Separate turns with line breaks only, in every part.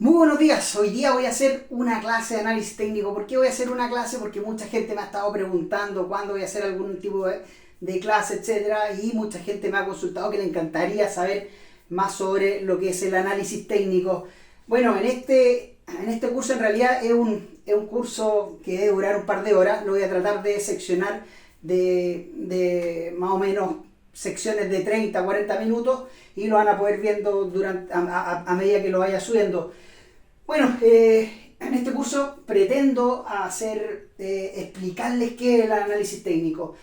Muy buenos días, hoy día voy a hacer una clase de análisis técnico. ¿Por qué voy a hacer una clase? Porque mucha gente me ha estado preguntando cuándo voy a hacer algún tipo de clase, etcétera, y mucha gente me ha consultado que le encantaría saber más sobre lo que es el análisis técnico. Bueno, en este curso en realidad es un curso que debe durar un par de horas. Lo voy a tratar de seccionar de más o menos secciones de 30 a 40 minutos y lo van a poder viendo a medida que lo vaya subiendo. Bueno, en este curso pretendo explicarles qué es el análisis técnico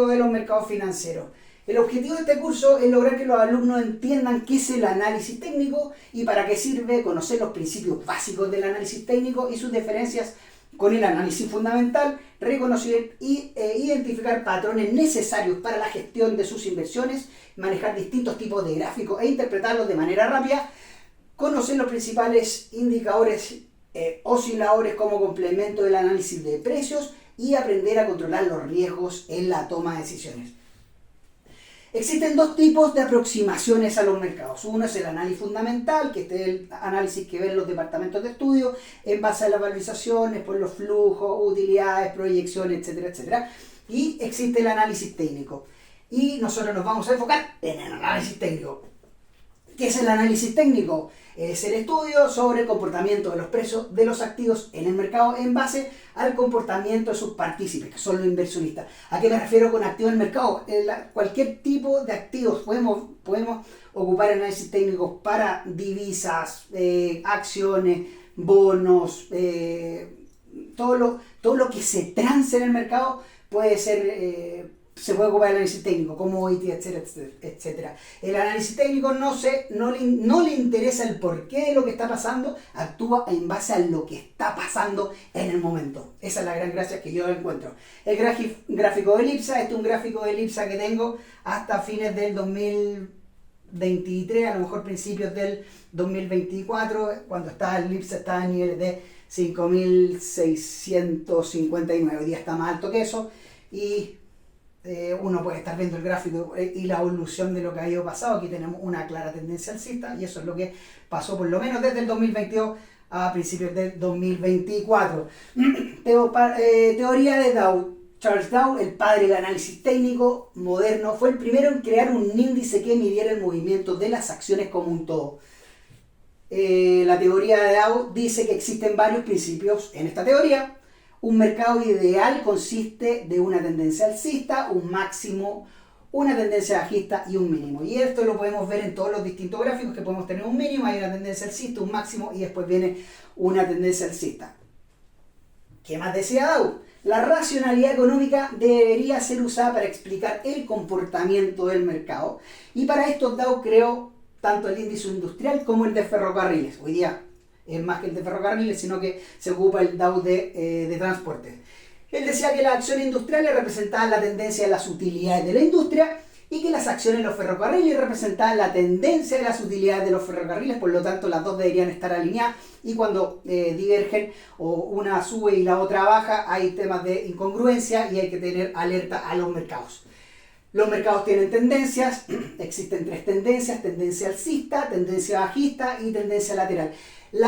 de los mercados financieros. El objetivo de este curso es lograr que los alumnos entiendan qué es el análisis técnico y para qué sirve, conocer los principios básicos del análisis técnico y sus diferencias con el análisis fundamental, reconocer y identificar patrones necesarios para la gestión de sus inversiones, manejar distintos tipos de gráficos e interpretarlos de manera rápida, conocer los principales indicadores osciladores como complemento del análisis de precios y aprender a controlar los riesgos en la toma de decisiones. Existen dos tipos de aproximaciones a los mercados. Uno es el análisis fundamental, que este es el análisis que ven los departamentos de estudio en base a las valorizaciones, por los flujos, utilidades, proyecciones, etcétera, etcétera. Y existe el análisis técnico. Y nosotros nos vamos a enfocar en el análisis técnico. ¿Qué es el análisis técnico? Es el estudio sobre el comportamiento de los precios de los activos en el mercado en base al comportamiento de sus partícipes, que son los inversionistas. ¿A qué me refiero con activos en el mercado? Cualquier tipo de activos. Podemos ocupar análisis técnicos para divisas, acciones, bonos, todo lo que se transe en el mercado puede ser... se puede ocupar el análisis técnico, commodity, etcétera, etcétera. El análisis técnico no le interesa el porqué de lo que está pasando, actúa en base a lo que está pasando en el momento. Esa es la gran gracia que yo encuentro. El gráfico de Elipsa, este es un gráfico de Elipsa que tengo hasta fines del 2023, a lo mejor principios del 2024, cuando Elipsa estaba a niveles de 5.659, hoy día está más alto que eso, y uno puede estar viendo el gráfico y la evolución de lo que ha ido pasado. Aquí tenemos una clara tendencia alcista y eso es lo que pasó por lo menos desde el 2022 a principios del 2024. Teoría de Dow. Charles Dow, el padre del análisis técnico moderno, fue el primero en crear un índice que midiera el movimiento de las acciones como un todo. La teoría de Dow dice que existen varios principios en esta teoría. Un mercado ideal consiste de una tendencia alcista, un máximo, una tendencia bajista y un mínimo. Y esto lo podemos ver en todos los distintos gráficos, que podemos tener un mínimo, hay una tendencia alcista, un máximo y después viene una tendencia alcista. ¿Qué más decía Dow? La racionalidad económica debería ser usada para explicar el comportamiento del mercado. Y para esto Dow creó tanto el índice industrial como el de ferrocarriles. Hoy día es más que el de ferrocarriles, sino que se ocupa el Dow de transporte. Él decía que las acciones industriales representaban la tendencia de las utilidades de la industria y que las acciones de los ferrocarriles representaban la tendencia de las utilidades de los ferrocarriles, por lo tanto las dos deberían estar alineadas y cuando divergen o una sube y la otra baja hay temas de incongruencia y hay que tener alerta a los mercados. Los mercados tienen tendencias, existen tres tendencias: tendencia alcista, tendencia bajista y tendencia lateral.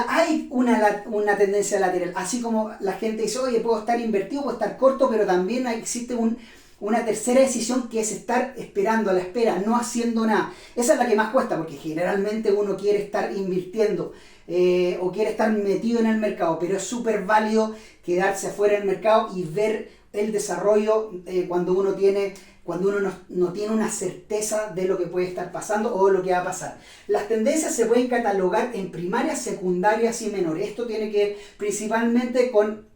Hay una tendencia lateral, así como la gente dice, oye, puedo estar invertido, puedo estar corto, pero también existe una tercera decisión que es estar esperando a la espera, no haciendo nada. Esa es la que más cuesta, porque generalmente uno quiere estar invirtiendo o quiere estar metido en el mercado, pero es súper válido quedarse afuera del mercado y ver el desarrollo cuando uno no tiene una certeza de lo que puede estar pasando o lo que va a pasar. Las tendencias se pueden catalogar en primarias, secundarias y menores. Esto tiene que ver principalmente con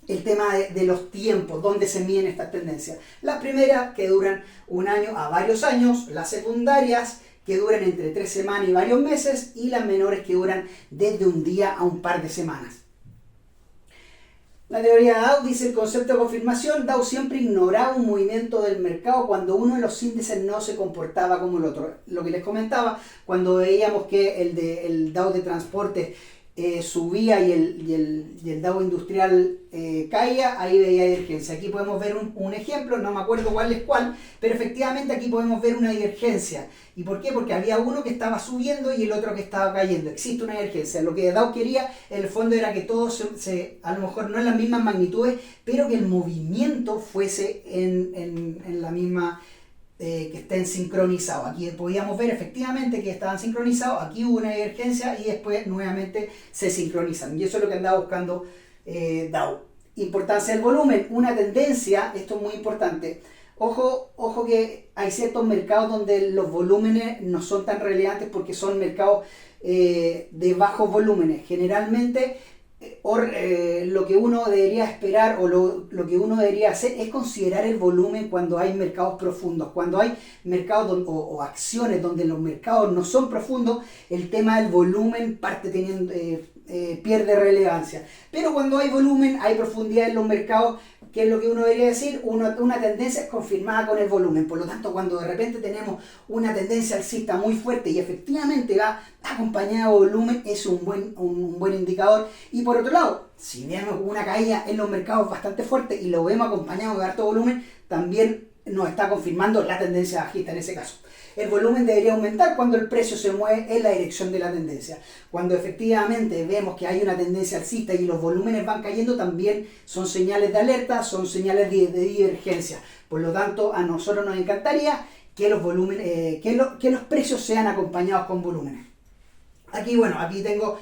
el tema de los tiempos, donde se miden estas tendencias. Las primeras que duran un año a varios años, las secundarias que duran entre 3 semanas y varios meses, y las menores que duran desde un día a un par de semanas. La teoría de Dow dice el concepto de confirmación. Dow siempre ignoraba un movimiento del mercado cuando uno de los índices no se comportaba como el otro. Lo que les comentaba, cuando veíamos que el Dow de transporte subía y el Dow industrial caía, ahí veía divergencia. Aquí podemos ver un ejemplo, no me acuerdo cuál es cuál, pero efectivamente aquí podemos ver una divergencia. ¿Y por qué? Porque había uno que estaba subiendo y el otro que estaba cayendo. Existe una divergencia. Lo que Dow quería en el fondo era que todos a lo mejor no en las mismas magnitudes, pero que el movimiento fuese en la misma, que estén sincronizados. Aquí podíamos ver efectivamente que estaban sincronizados, aquí hubo una divergencia y después nuevamente se sincronizan. Y eso es lo que andaba buscando Dow. Importancia del volumen, una tendencia, esto es muy importante. Ojo que hay ciertos mercados donde los volúmenes no son tan relevantes porque son mercados de bajos volúmenes. Generalmente lo que uno debería esperar o lo que uno debería hacer es considerar el volumen cuando hay mercados profundos. Cuando hay mercados o acciones donde los mercados no son profundos, el tema del volumen pierde relevancia. Pero cuando hay volumen, hay profundidad en los mercados, que es lo que uno debería decir, una tendencia es confirmada con el volumen. Por lo tanto, cuando de repente tenemos una tendencia alcista muy fuerte y efectivamente va acompañada de volumen, es un buen indicador. Y por otro lado, si vemos una caída en los mercados bastante fuerte y lo vemos acompañado de alto volumen, también nos está confirmando la tendencia bajista en ese caso. El volumen debería aumentar cuando el precio se mueve en la dirección de la tendencia. Cuando efectivamente vemos que hay una tendencia alcista y los volúmenes van cayendo, también son señales de alerta, son señales de divergencia. Por lo tanto, a nosotros nos encantaría que los precios sean acompañados con volúmenes. Aquí, aquí tengo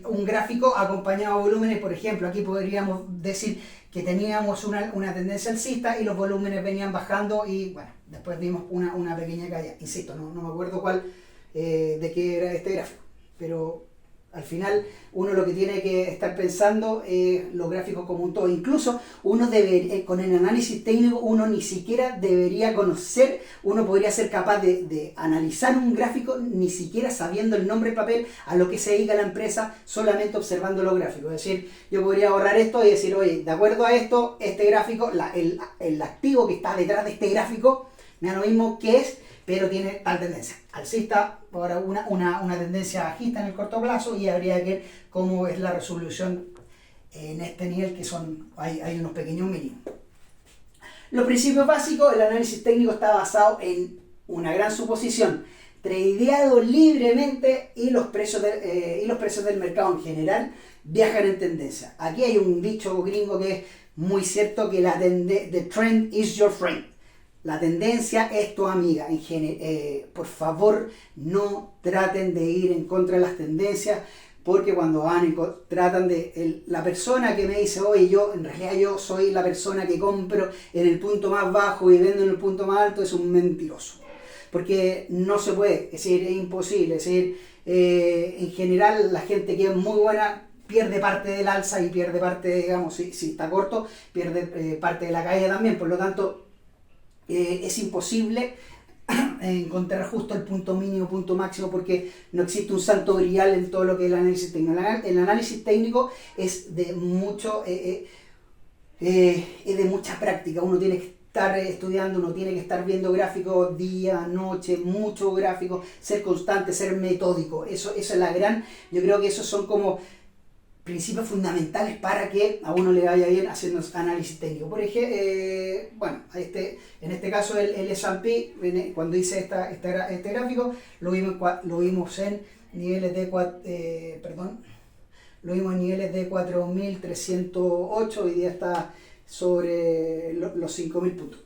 un gráfico acompañado de volúmenes. Por ejemplo, aquí podríamos decir que teníamos una tendencia alcista y los volúmenes venían bajando y después vimos una pequeña caída. Insisto, no me acuerdo de qué era este gráfico, pero al final uno lo que tiene que estar pensando es los gráficos como un todo. Incluso con el análisis técnico uno ni siquiera debería conocer, uno podría ser capaz de analizar un gráfico ni siquiera sabiendo el nombre del papel a lo que se dedica la empresa, solamente observando los gráficos. Es decir, yo podría borrar esto y decir, oye, de acuerdo a esto, este gráfico, el activo que está detrás de este gráfico, me da lo mismo que es, pero tiene tal tendencia alcista, ahora una tendencia bajista en el corto plazo, y habría que ver cómo es la resolución en este nivel, que hay unos pequeños mínimos. Los principios básicos: el análisis técnico está basado en una gran suposición, tradeado libremente, y los precios del mercado en general viajan en tendencia. Aquí hay un dicho gringo que es muy cierto, que the trend is your friend. La tendencia es tu amiga. Por favor, no traten de ir en contra de las tendencias, porque cuando la persona que me dice, oye, en realidad yo soy la persona que compro en el punto más bajo y vendo en el punto más alto, es un mentiroso. Porque no se puede, es decir, es imposible. Es decir, en general la gente que es muy buena pierde parte del alza y pierde parte, digamos, si está corto, pierde parte de la caída también. Por lo tanto, es imposible encontrar justo el punto mínimo, punto máximo, porque no existe un santo grial en todo lo que es el análisis técnico. El análisis técnico es de mucha práctica. Uno tiene que estar estudiando, uno tiene que estar viendo gráficos día, noche, muchos gráficos, ser constante, ser metódico. Eso es yo creo que esos son como principios fundamentales para que a uno le vaya bien haciendo análisis técnico. Por ejemplo, en este caso el S&P, cuando hice este gráfico, lo vimos en niveles de 4.308, hoy día está sobre los 5.000 puntos.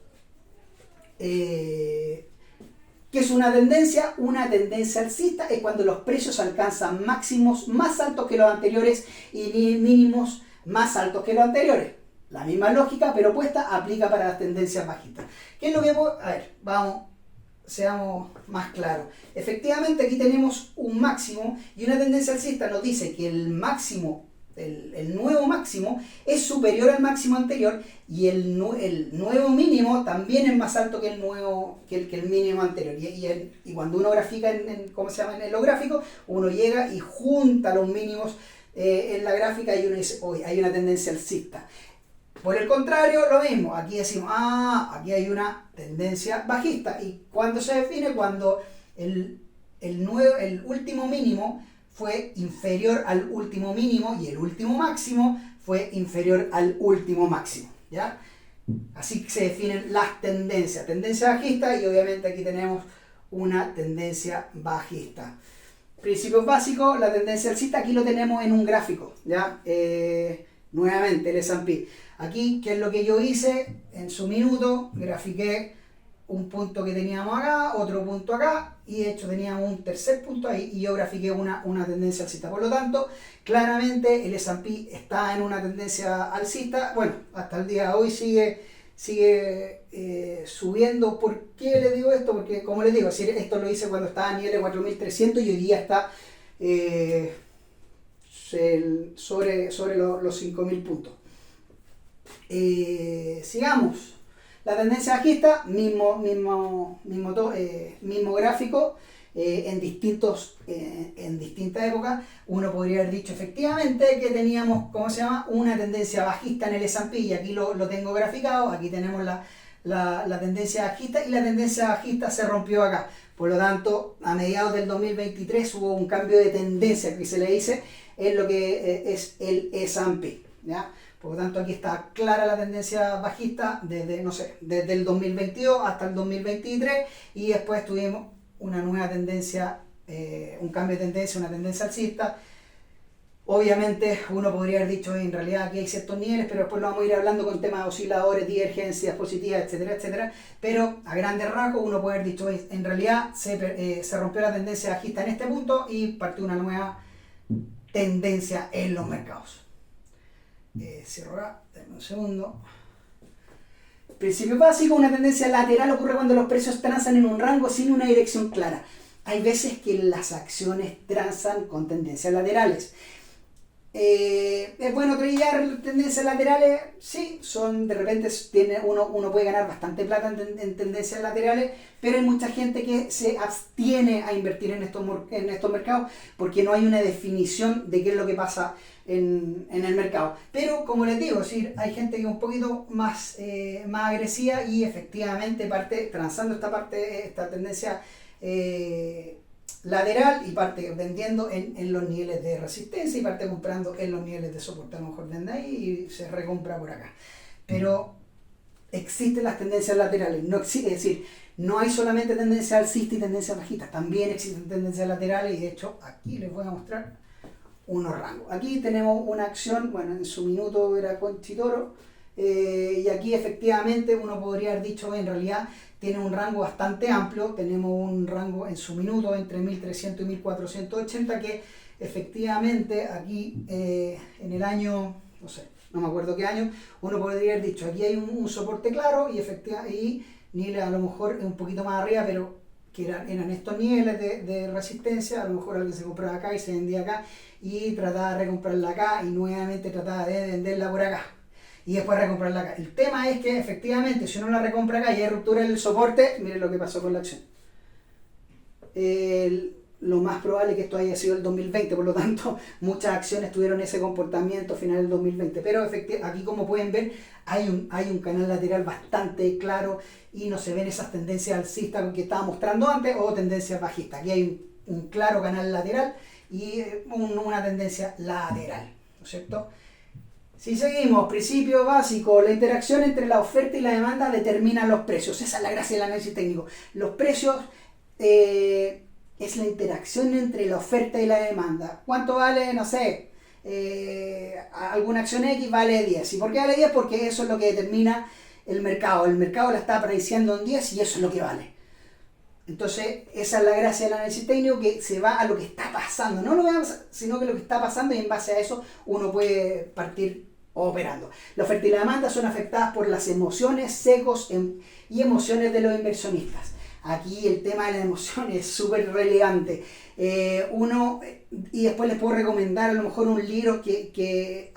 ¿Qué es una tendencia? Una tendencia alcista es cuando los precios alcanzan máximos más altos que los anteriores y mínimos más altos que los anteriores. La misma lógica, pero opuesta, aplica para las tendencias bajistas. ¿Qué es lo que seamos más claros? Efectivamente, aquí tenemos un máximo, y una tendencia alcista nos dice que el máximo, el nuevo máximo, es superior al máximo anterior, y el nuevo mínimo también es más alto que el mínimo anterior. Y cuando uno grafica en los gráficos, uno llega y junta los mínimos en la gráfica y uno dice, oye, hay una tendencia alcista. Por el contrario, lo mismo, aquí decimos, aquí hay una tendencia bajista. ¿Y cuándo se define? Cuando el último mínimo fue inferior al último mínimo y el último máximo fue inferior al último máximo, ¿ya? Así se definen las tendencias. Tendencia bajista y obviamente aquí tenemos una tendencia bajista. Principios básicos, la tendencia alcista, aquí lo tenemos en un gráfico, ¿ya? Nuevamente el S&P. Aquí, ¿qué es lo que yo hice? En su minuto, grafiqué un punto que teníamos acá, otro punto acá, y de hecho teníamos un tercer punto ahí, y yo grafiqué una tendencia alcista. Por lo tanto, claramente el S&P está en una tendencia alcista. Bueno, hasta el día de hoy sigue subiendo. ¿Por qué le digo esto? Porque, como les digo, esto lo hice cuando estaba a nivel de 4.300 y hoy día está sobre los 5.000 puntos. Sigamos. La tendencia bajista, mismo gráfico, en distintas épocas. Uno podría haber dicho efectivamente que teníamos, una tendencia bajista en el S&P, y aquí lo tengo graficado. Aquí tenemos la tendencia bajista, y la tendencia bajista se rompió acá. Por lo tanto, a mediados del 2023 hubo un cambio de tendencia que se le dice en lo que es el S&P, ¿ya? Por lo tanto, aquí está clara la tendencia bajista desde el 2022 hasta el 2023, y después tuvimos una nueva tendencia, un cambio de tendencia, una tendencia alcista. Obviamente uno podría haber dicho en realidad aquí hay ciertos niveles, pero después lo vamos a ir hablando con temas de osciladores, divergencias positivas, etcétera, etcétera. Pero a grandes rasgos uno puede haber dicho en realidad se rompió la tendencia bajista en este punto y partió una nueva tendencia en los mercados. Cierro acá, denme un segundo. Principio básico, una tendencia lateral ocurre cuando los precios transan en un rango sin una dirección clara. Hay veces que las acciones transan con tendencias laterales. ¿Es bueno trillar tendencias laterales? Sí, de repente uno puede ganar bastante plata en tendencias laterales, pero hay mucha gente que se abstiene a invertir en estos mercados porque no hay una definición de qué es lo que pasa en el mercado. Pero como les digo, hay gente que es un poquito más agresiva y efectivamente parte transando esta tendencia lateral, y parte vendiendo en los niveles de resistencia y parte comprando en los niveles de soporte. A lo mejor vende ahí y se recompra por acá. Pero existen las tendencias laterales, es decir, no hay solamente tendencia alcista y tendencia bajista, también existen tendencias laterales, y de hecho aquí les voy a mostrar unos rangos. Aquí tenemos una acción, bueno, en su minuto era Conchitoro, y aquí efectivamente uno podría haber dicho en realidad tiene un rango bastante amplio. Tenemos un rango en su minuto entre 1300 y 1480, que efectivamente aquí en el año, no me acuerdo qué año, uno podría haber dicho aquí hay un soporte claro, y niveles a lo mejor un poquito más arriba, pero que eran estos niveles de resistencia. A lo mejor alguien se compraba acá y se vendía acá y trataba de recomprarla acá y nuevamente trataba de venderla por acá y después recomprarla acá. El tema es que efectivamente si uno la recompra acá y hay ruptura del soporte, miren lo que pasó con la acción. Lo más probable es que esto haya sido el 2020, por lo tanto muchas acciones tuvieron ese comportamiento a final del 2020, pero aquí, como pueden ver, hay un canal lateral bastante claro y no se ven esas tendencias alcistas que estaba mostrando antes o tendencias bajistas. Aquí hay un claro canal lateral y una tendencia lateral, ¿no es cierto? Si seguimos, principio básico, la interacción entre la oferta y la demanda determina los precios. Esa es la gracia del análisis técnico. Los precios es la interacción entre la oferta y la demanda. ¿Cuánto vale? No sé, alguna acción X vale 10. ¿Y por qué vale 10? Porque eso es lo que determina el mercado. El mercado la está prediciendo en 10 y eso es lo que vale. Entonces, esa es la gracia del análisis técnico, que se va a lo que está pasando. No lo veamos, sino que lo que está pasando, y en base a eso uno puede partir operando. La oferta y la demanda son afectadas por las emociones, sesgos y emociones de los inversionistas. Aquí el tema de la emoción es súper relevante. Y después les puedo recomendar a lo mejor un libro que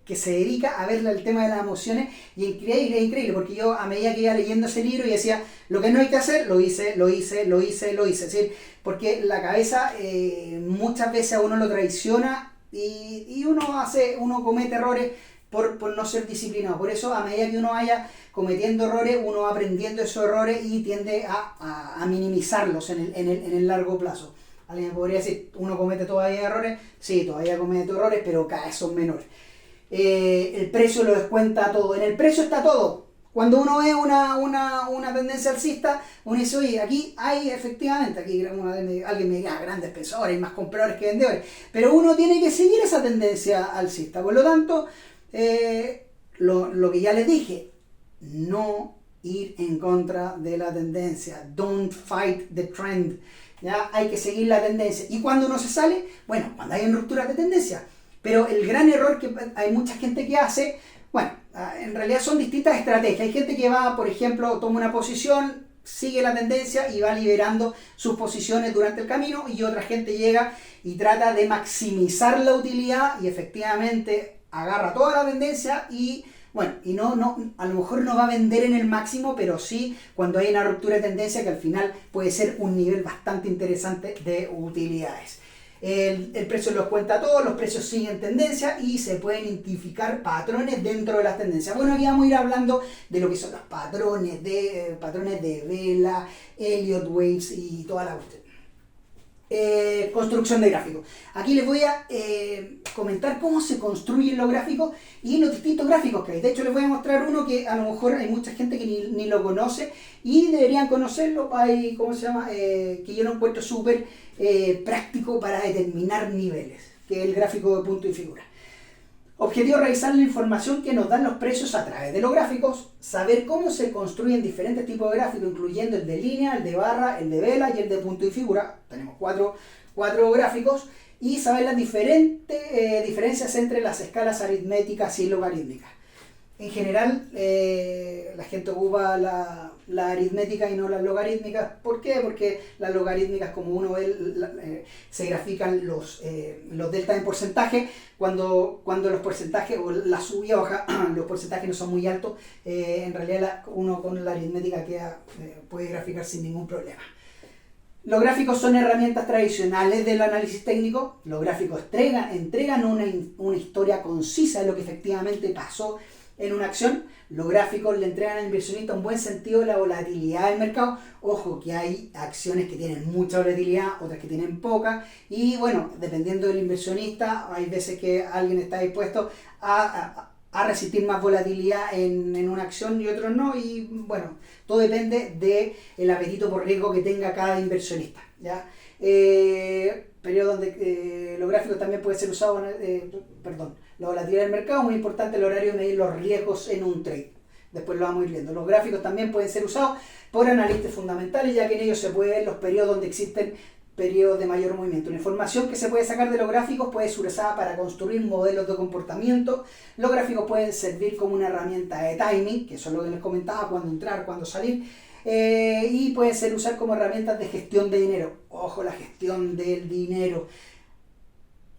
se dedica a ver el tema de las emociones, y es increíble, porque yo a medida que iba leyendo ese libro y decía, lo que no hay que hacer, lo hice, es decir, porque la cabeza muchas veces a uno lo traiciona y uno comete errores por no ser disciplinado. Por eso, a medida que uno vaya cometiendo errores, uno va aprendiendo esos errores y tiende a minimizarlos en el largo plazo. Alguien podría decir, ¿uno comete todavía errores? Sí, todavía comete errores, pero cada vez son menores. El precio lo descuenta todo. En el precio está todo. Cuando uno ve una tendencia alcista, uno dice, oye, aquí hay efectivamente, alguien me diga, grandes pensadores, hay más compradores que vendedores. Pero uno tiene que seguir esa tendencia alcista. Por lo tanto, lo que ya les dije, no ir en contra de la tendencia. Don't fight the trend. ¿Ya? Hay que seguir la tendencia. Y cuando uno se sale, bueno, cuando hay rupturas de tendencia. Pero el gran error que hay mucha gente que hace, bueno, en realidad son distintas estrategias. Hay gente que va, por ejemplo, toma una posición, sigue la tendencia y va liberando sus posiciones durante el camino, y otra gente llega y trata de maximizar la utilidad y efectivamente agarra toda la tendencia y bueno, y a lo mejor no va a vender en el máximo, pero sí cuando hay una ruptura de tendencia que al final puede ser un nivel bastante interesante de utilidades. El precio los cuenta todos, los precios siguen tendencia y se pueden identificar patrones dentro de las tendencias. Bueno, aquí vamos a ir hablando de lo que son los patrones de vela, Elliott Waves y toda la cuestión. Construcción de gráficos. Aquí les voy a comentar cómo se construyen los gráficos y los distintos gráficos que hay. De hecho, les voy a mostrar uno que a lo mejor hay mucha gente que ni lo conoce y deberían conocerlo. Hay, que yo lo encuentro súper práctico para determinar niveles, que es el gráfico de punto y figura. Objetivo: revisar la información que nos dan los precios a través de los gráficos, saber cómo se construyen diferentes tipos de gráficos, incluyendo el de línea, el de barra, el de vela y el de punto y figura. Tenemos cuatro gráficos, y saber las diferentes diferencias entre las escalas aritméticas y logarítmicas. En general, la gente ocupa la aritmética y no las logarítmicas. ¿Por qué? Porque las logarítmicas, como uno ve, se grafican los deltas en porcentaje. Cuando los porcentajes, o la subida o baja, los porcentajes no son muy altos, en realidad uno con la aritmética puede graficar sin ningún problema. Los gráficos son herramientas tradicionales del análisis técnico. Los gráficos entregan una historia concisa de lo que efectivamente pasó en una acción. Los gráficos le entregan al inversionista un buen sentido de la volatilidad del mercado. Ojo que hay acciones que tienen mucha volatilidad, otras que tienen poca, y bueno, dependiendo del inversionista, hay veces que alguien está dispuesto a resistir más volatilidad en una acción y otros no, y bueno, todo depende del apetito por riesgo que tenga cada inversionista, ¿ya? Periodo donde los gráficos también pueden ser usados, la volatilidad del mercado, muy importante el horario de medir los riesgos en un trade. Después lo vamos a ir viendo. Los gráficos también pueden ser usados por analistas fundamentales, ya que en ellos se puede ver los periodos donde existen periodos de mayor movimiento. La información que se puede sacar de los gráficos puede ser usada para construir modelos de comportamiento. Los gráficos pueden servir como una herramienta de timing, que eso es lo que les comentaba, cuándo entrar, cuándo salir. Y pueden ser usadas como herramientas de gestión de dinero. Ojo, la gestión del dinero.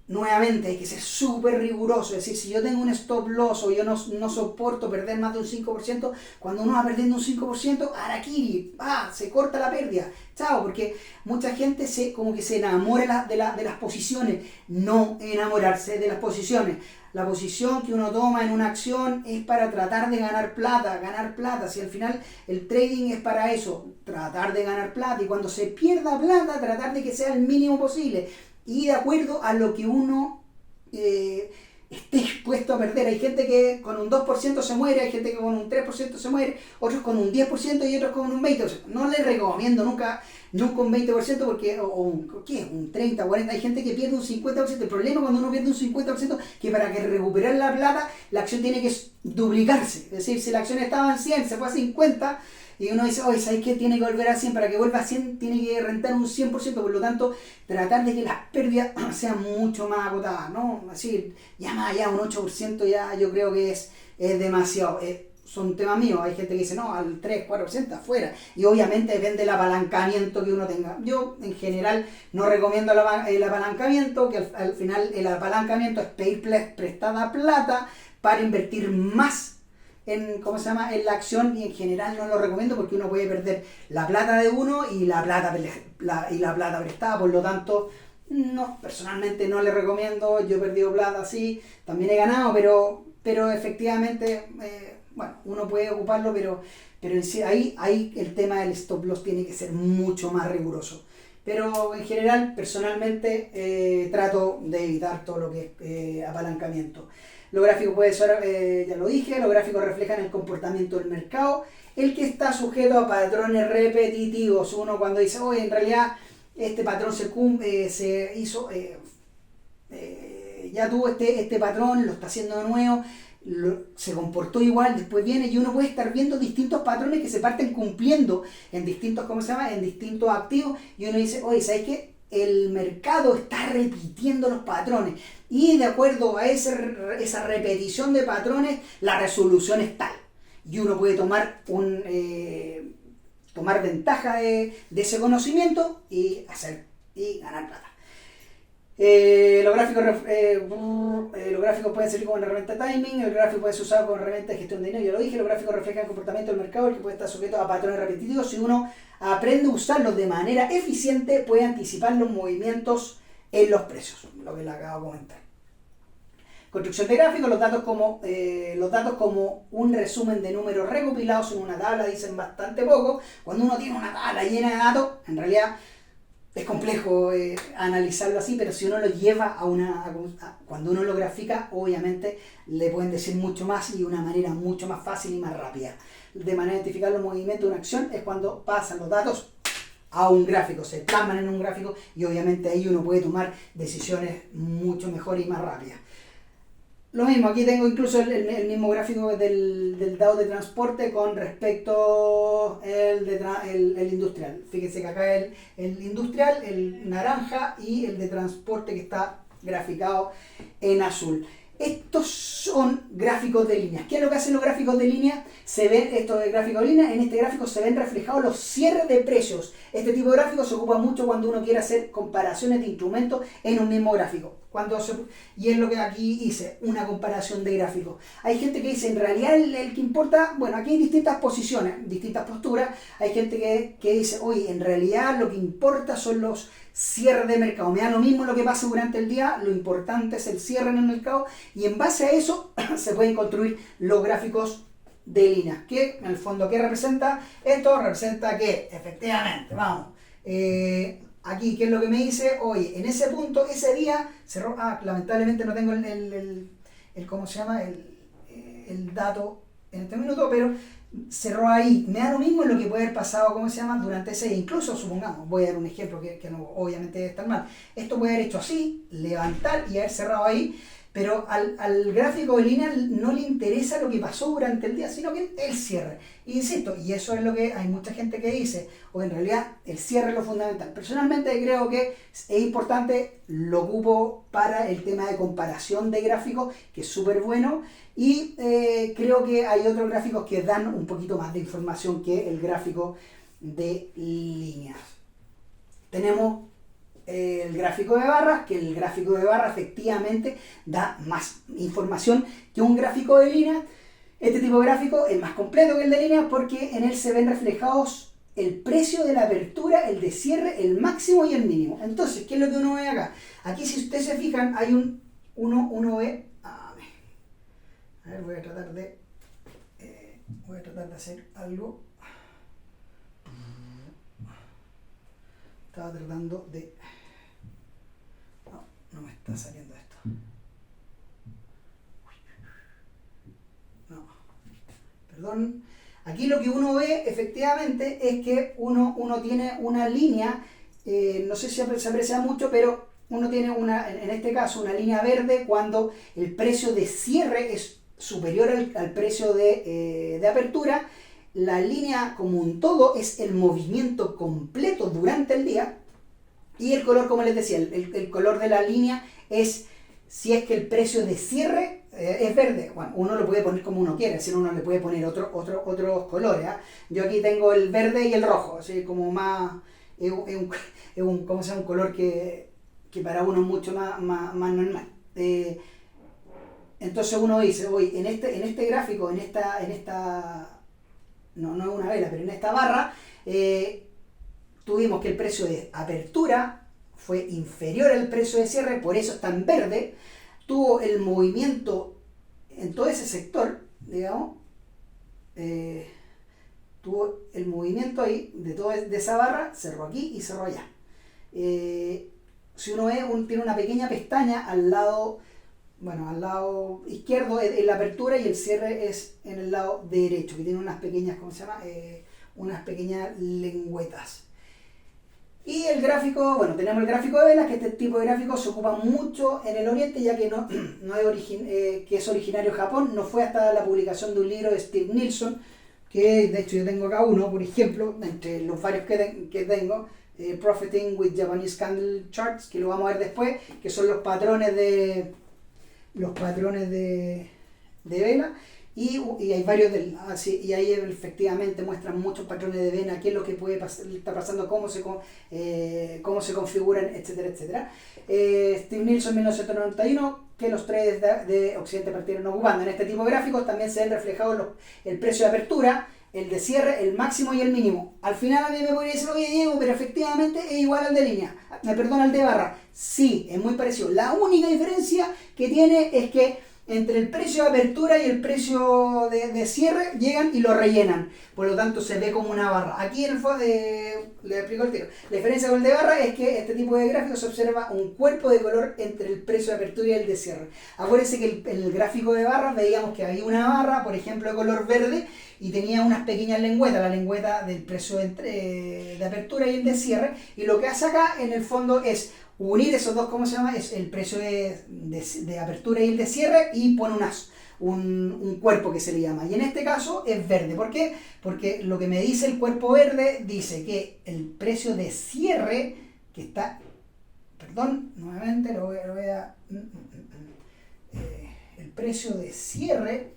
Nuevamente hay que ser súper riguroso, es decir, si yo tengo un stop loss o yo no soporto perder más de un 5%, cuando uno va perdiendo un 5%, harakiri, se corta la pérdida, chao, porque mucha gente como que se enamora de las posiciones. No enamorarse de las posiciones. La posición que uno toma en una acción es para tratar de ganar plata, si al final el trading es para eso, tratar de ganar plata, y cuando se pierda plata, tratar de que sea el mínimo posible. Y de acuerdo a lo que uno esté dispuesto a perder. Hay gente que con un 2% se muere, hay gente que con un 3% se muere, otros con un 10% y otros con un 20%. No les recomiendo nunca un 20%, porque, un 30, 40%. Hay gente que pierde un 50%. El problema cuando uno pierde un 50% que para que recuperar la plata, la acción tiene que duplicarse. Es decir, si la acción estaba en 100, se fue a 50, y uno dice, oye, ¿sabes qué? Tiene que volver a 100, para que vuelva a 100 tiene que rentar un 100%, por lo tanto, tratar de que las pérdidas sean mucho más acotadas, ¿no? Así, ya más allá, un 8% ya yo creo que es demasiado. Son temas míos, hay gente que dice, no, al 3, 4% afuera, y obviamente depende del apalancamiento que uno tenga. Yo, en general, no recomiendo el apalancamiento, que al final el apalancamiento es pedir prestada plata para invertir más en la acción, y en general no lo recomiendo porque uno puede perder la plata de uno y la plata prestada. Por lo tanto, no, personalmente no le recomiendo. Yo he perdido plata, sí, también he ganado, pero efectivamente, uno puede ocuparlo, pero ahí el tema del stop loss tiene que ser mucho más riguroso. pero en general, personalmente, trato de evitar todo lo que es apalancamiento. Los gráficos puede ser, ya lo dije, los gráficos reflejan el comportamiento del mercado, el que está sujeto a patrones repetitivos. Uno cuando dice, oye, en realidad este patrón se hizo, ya tuvo este patrón, lo está haciendo de nuevo, se comportó igual, después viene y uno puede estar viendo distintos patrones que se parten cumpliendo en distintos, ¿cómo se llama?, en distintos activos, y uno dice, oye, ¿sabes qué? El mercado está repitiendo los patrones y de acuerdo a esa repetición de patrones, la resolución es tal. Y uno puede tomar tomar ventaja de ese conocimiento y ganar plata. Los gráficos pueden servir como una herramienta de timing, el gráfico puede ser usado como herramienta de gestión de dinero, ya lo dije, los gráficos reflejan el comportamiento del mercado, el que puede estar sujeto a patrones repetitivos. Si uno aprende a usarlos de manera eficiente, puede anticipar los movimientos en los precios, lo que les acabo de comentar. Construcción de gráficos, los datos como un resumen de números recopilados en una tabla dicen bastante poco. Cuando uno tiene una tabla llena de datos, en realidad es complejo analizarlo así, pero si uno lo lleva cuando uno lo grafica, obviamente le pueden decir mucho más y de una manera mucho más fácil y más rápida. De manera de identificar los movimientos de una acción es cuando pasan los datos a un gráfico, se plasman en un gráfico y obviamente ahí uno puede tomar decisiones mucho mejor y más rápidas. Lo mismo, aquí tengo incluso el mismo gráfico del DAO de transporte con respecto el industrial. Fíjense que acá el industrial, el naranja, y el de transporte que está graficado en azul. Estos son gráficos de líneas. ¿Qué es lo que hacen los gráficos de líneas? En este gráfico se ven reflejados los cierres de precios. Este tipo de gráfico se ocupa mucho cuando uno quiere hacer comparaciones de instrumentos en un mismo gráfico. Y es lo que aquí hice, una comparación de gráficos. Hay gente que dice, en realidad el que importa, bueno, aquí hay distintas posiciones, distintas posturas. Hay gente que dice, oye, en realidad lo que importa son los cierres de mercado. Me da lo mismo lo que pase durante el día, lo importante es el cierre en el mercado, y en base a eso se pueden construir los gráficos de líneas. ¿Qué? En el fondo, ¿qué representa? Esto representa que, efectivamente, vamos, aquí, ¿qué es lo que me dice? Oye, en ese punto, ese día, cerró. Lamentablemente no tengo ¿cómo se llama? El dato en este minuto, pero cerró ahí. Me da lo mismo lo que puede haber pasado, ¿cómo se llama?, durante ese día. Incluso, supongamos, voy a dar un ejemplo que no, obviamente debe estar mal. Esto puede haber hecho así, levantar y haber cerrado ahí, pero al gráfico de línea no le interesa lo que pasó durante el día, sino que el cierre. Insisto, y eso es lo que hay mucha gente que dice, o en realidad el cierre es lo fundamental. Personalmente creo que es importante, lo ocupo para el tema de comparación de gráficos, que es súper bueno, y creo que hay otros gráficos que dan un poquito más de información que el gráfico de líneas. Tenemos el gráfico de barras, que el gráfico de barras efectivamente da más información que un gráfico de línea. Este tipo de gráfico es más completo que el de línea porque en él se ven reflejados el precio de la apertura, el de cierre, el máximo y el mínimo. Entonces, ¿qué es lo que uno ve acá? Aquí, si ustedes se fijan, hay uno ve... A ver, voy a tratar de hacer algo. Estaba tratando de... No me está saliendo esto. No, perdón. Aquí lo que uno ve efectivamente es que uno tiene una línea, no sé si se aprecia mucho, pero uno tiene en este caso una línea verde cuando el precio de cierre es superior al precio de apertura. La línea como un todo es el movimiento completo durante el día. Y el color, como les decía, el color de la línea es si es que el precio de cierre es verde. Bueno, uno lo puede poner como uno quiera, si no uno le puede poner otros colores. Yo aquí tengo el verde y el rojo, así como más, ¿cómo se llama? Un color que para uno es mucho más normal. Entonces uno dice, oye, en este gráfico, no es una vela, pero en esta barra, tuvimos que el precio de apertura fue inferior al precio de cierre, por eso está en verde. Tuvo el movimiento en todo ese sector, digamos, tuvo el movimiento ahí de esa barra, cerró aquí y cerró allá. si uno ve, tiene una pequeña pestaña al lado izquierdo en la apertura y el cierre es en el lado derecho, que tiene unas pequeñas, ¿cómo se llama? Unas pequeñas lengüetas. Y el gráfico, bueno, tenemos el gráfico de velas, que este tipo de gráfico se ocupa mucho en el Oriente, ya que que es originario de Japón. No fue hasta la publicación de un libro de Steve Nielsen, que de hecho yo tengo acá uno, por ejemplo, entre los varios que tengo, Profiting with Japanese Candle Charts, que lo vamos a ver después, que son los patrones de vela. Y hay varios y ahí efectivamente muestran muchos patrones de vena, qué es lo que puede estar pasando, cómo se configuran, etcétera, etcétera. Steve Nielsen, 1991, que los traders de Occidente partieron ocupando. En este tipo de gráficos también se ven reflejados el precio de apertura, el de cierre, el máximo y el mínimo. Al final a mí me podría decir, oye Diego, pero efectivamente es igual al de línea, al de barra. Sí, es muy parecido. La única diferencia que tiene es que entre el precio de apertura y el precio de cierre llegan y lo rellenan. Por lo tanto se ve como una barra. Aquí en el fondo, le explico el tiro. La diferencia con el de barra es que este tipo de gráficos se observa un cuerpo de color entre el precio de apertura y el de cierre. Acuérdense que en el gráfico de barras veíamos que había una barra, por ejemplo, de color verde, y tenía unas pequeñas lengüetas, la lengüeta del precio de apertura y el de cierre. Y lo que hace acá en el fondo es unir esos dos, ¿cómo se llama? Es el precio de apertura y el de cierre, y pone un cuerpo que se le llama. Y en este caso es verde. ¿Por qué? Porque lo que me dice el cuerpo verde dice que el precio de cierre, que está... Perdón, nuevamente lo voy a... el precio de cierre...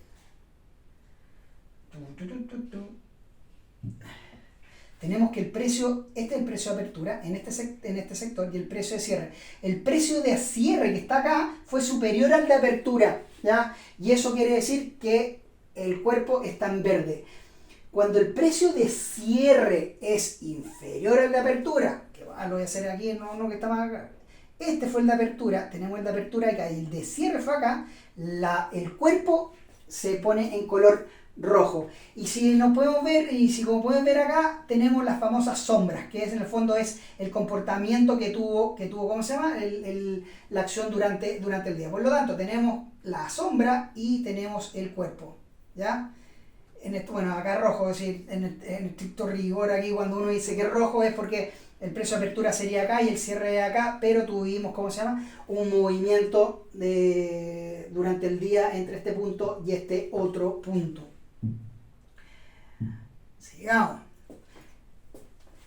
Tenemos que el precio, este es el precio de apertura en este sector, y el precio de cierre. El precio de cierre que está acá fue superior al de apertura, ¿ya? Y eso quiere decir que el cuerpo está en verde. Cuando el precio de cierre es inferior al de apertura, que lo voy a hacer aquí, no que está más acá. Este fue el de apertura, tenemos el de apertura acá, y el de cierre fue acá. El cuerpo se pone en color rojo. Y si nos podemos ver, como pueden ver acá, tenemos las famosas sombras, que en el fondo es el comportamiento que tuvo ¿cómo se llama? La acción durante el día. Por lo tanto, tenemos la sombra y tenemos el cuerpo, ¿ya? Acá rojo, es decir, en estricto rigor, aquí cuando uno dice que es rojo es porque el precio de apertura sería acá y el cierre de acá, pero tuvimos, ¿cómo se llama? Un movimiento durante el día entre este punto y este otro punto. Sigamos.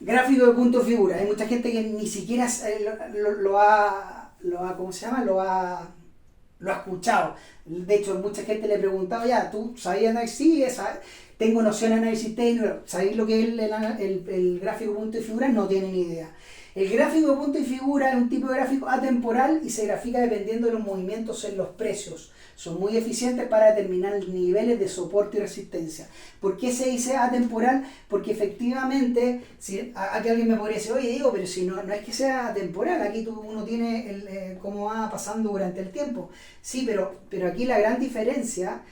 Gráfico de punto de figura. Hay mucha gente que ni siquiera lo ha escuchado. De hecho, mucha gente le ha preguntado, ya, ¿tú sabías análisis? Sí, tengo noción de análisis técnico. ¿Sabéis lo que es el gráfico de punto de figura? No tienen ni idea. El gráfico de punto y figura es un tipo de gráfico atemporal y se grafica dependiendo de los movimientos en los precios. Son muy eficientes para determinar niveles de soporte y resistencia. ¿Por qué se dice atemporal? Porque efectivamente, aquí alguien me podría decir, oye Diego, pero si no es que sea atemporal, aquí uno tiene cómo va pasando durante el tiempo. Sí, pero aquí la gran diferencia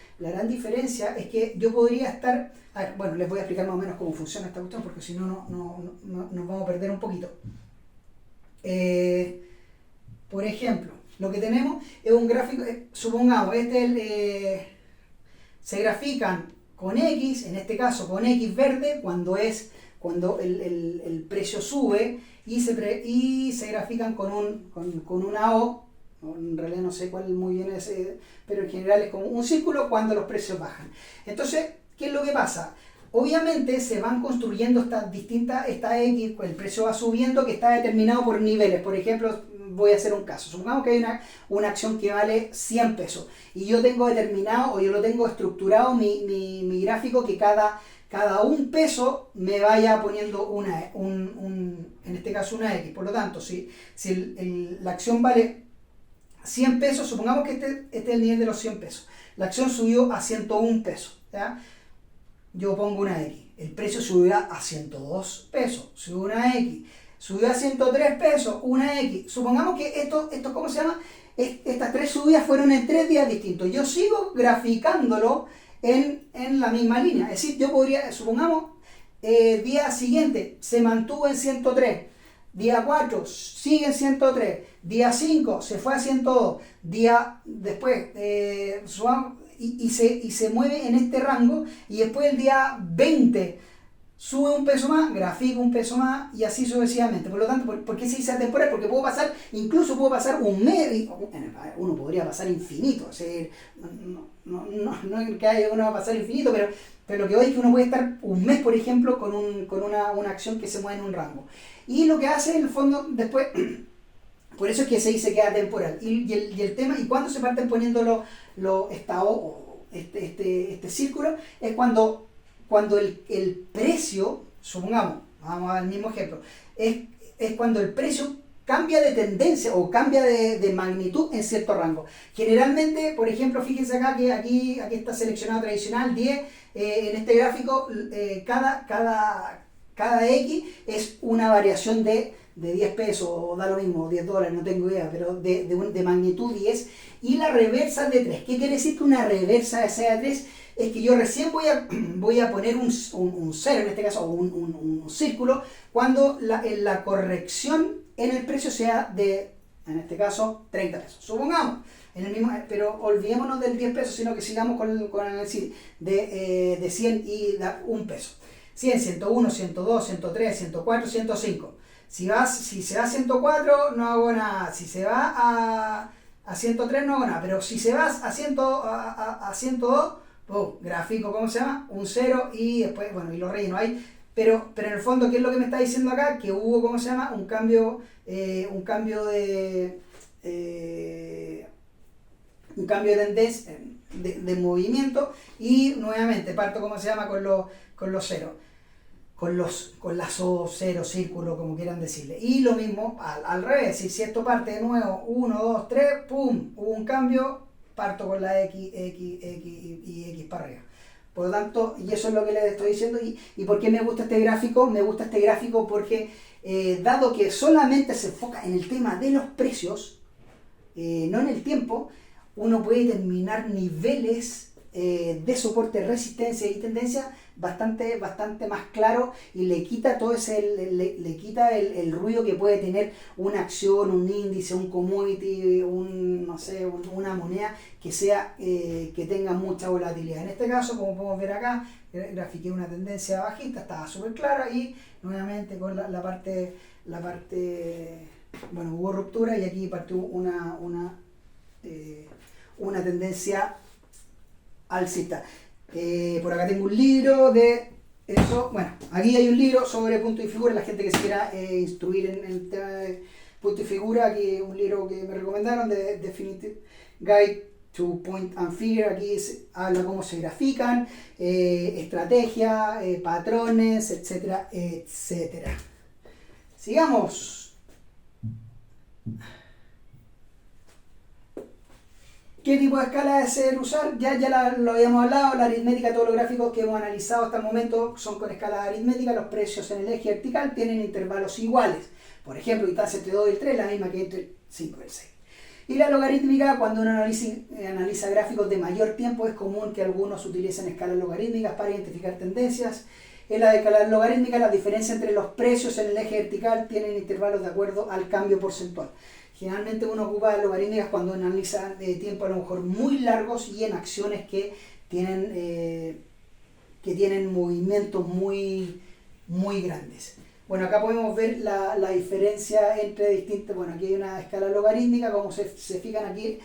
es que yo podría estar... A ver, bueno, les voy a explicar más o menos cómo funciona esta cuestión, porque si no nos vamos a perder un poquito. Por ejemplo, lo que tenemos es un gráfico, supongamos, se grafican con X, en este caso con X verde, cuando el precio sube, y se grafican con una O, en realidad no sé cuál muy bien es, pero en general es como un círculo cuando los precios bajan. Entonces, ¿qué es lo que pasa? Obviamente se van construyendo esta X, el precio va subiendo, que está determinado por niveles. Por ejemplo, voy a hacer un caso. Supongamos que hay una acción que vale 100 pesos y yo tengo determinado, o yo lo tengo estructurado mi gráfico, que cada 1 peso me vaya poniendo en este caso una X. Por lo tanto, si la acción vale 100 pesos, supongamos que este es el nivel de los 100 pesos. La acción subió a 101 pesos, ¿ya? Yo pongo una X. El precio subió a 102 pesos, subió una X. Subió a 103 pesos, una X. Supongamos que esto ¿cómo se llama? Estas 3 subidas fueron en 3 días distintos. Yo sigo graficándolo en la misma línea. Es decir, yo podría, supongamos, día siguiente se mantuvo en 103. día 4 sigue en 103, día 5 se fue a 102, día después y se mueve en este rango, y después el día 20 sube un peso más, grafica un peso más, y así sucesivamente. Por lo tanto, ¿por qué se dice atemporal? Porque incluso puedo pasar un mes, uno podría pasar infinito, o sea, no es que uno va a pasar infinito, pero lo que hoy es que uno puede estar un mes, por ejemplo, con una acción que se mueve en un rango. Y lo que hace en el fondo después, por eso es que se dice que es atemporal. Y el tema, y cuando se parten poniendo este círculo, es cuando el precio, supongamos, vamos al mismo ejemplo, es cuando el precio cambia de tendencia o cambia de magnitud en cierto rango. Generalmente, por ejemplo, fíjense acá que aquí está seleccionado tradicional 10, en este gráfico cada X es una variación de 10 pesos, o da lo mismo, 10 dólares, no tengo idea, pero de magnitud 10, y la reversa de 3. ¿Qué quiere decir que una reversa sea de 3? Es que yo recién voy a poner un cero, en este caso, o un círculo, cuando la corrección en el precio sea de, en este caso, 30 pesos. Supongamos, pero olvidémonos del 10 pesos, sino que sigamos con el análisis de 100 y 1 peso. 100, 101, 102, 103, 104, 105. Si se va a 104, no hago nada. Si se va a 103, no hago nada. Pero si se va a 102, gráfico, ¿cómo se llama? Un 0 y después, bueno, y lo relleno ahí. Pero en el fondo, ¿qué es lo que me está diciendo acá? Que hubo, ¿cómo se llama? Un cambio de tendencia, de movimiento, y nuevamente parto, ¿cómo se llama? Con los ceros. Con las O, cero, círculo, como quieran decirle. Y lo mismo al revés, si esto parte de nuevo, 1, 2, 3, ¡pum! Hubo un cambio, parto con la X y X para arriba. Por lo tanto, y eso es lo que les estoy diciendo. ¿Y por qué me gusta este gráfico? Me gusta este gráfico porque, dado que solamente se enfoca en el tema de los precios, no en el tiempo, uno puede determinar niveles de soporte, resistencia y tendencia bastante más claro, y le quita todo le quita el ruido que puede tener una acción, un índice, un commodity, una moneda que tenga mucha volatilidad. En este caso, como podemos ver acá, grafiqué una tendencia bajista, estaba súper clara, y nuevamente con la parte, bueno, hubo ruptura, y aquí partió una tendencia alcista. Por acá tengo un libro de eso. Bueno, aquí hay un libro sobre punto y figura. La gente que se quiera instruir en el tema de punto y figura, aquí un libro que me recomendaron, de Definitive Guide to Point and Figure. Aquí habla cómo se grafican, estrategia, patrones, etcétera, etcétera. Sigamos. ¿Qué tipo de escala es usar? Ya lo habíamos hablado. La aritmética, todos los gráficos que hemos analizado hasta el momento son con escala aritmética. Los precios en el eje vertical tienen intervalos iguales. Por ejemplo, distancia entre 2 y el 3 es la misma que entre el 5 y el 6. Y la logarítmica, cuando uno analiza gráficos de mayor tiempo, es común que algunos utilicen escalas logarítmicas para identificar tendencias. En la escala logarítmica, la diferencia entre los precios en el eje vertical tienen intervalos de acuerdo al cambio porcentual. Generalmente uno ocupa logarítmicas cuando analiza tiempo a lo mejor muy largos y en acciones que tienen movimientos muy grandes. Bueno, acá podemos ver la diferencia entre distintas. Bueno, aquí hay una escala logarítmica. Como se fijan aquí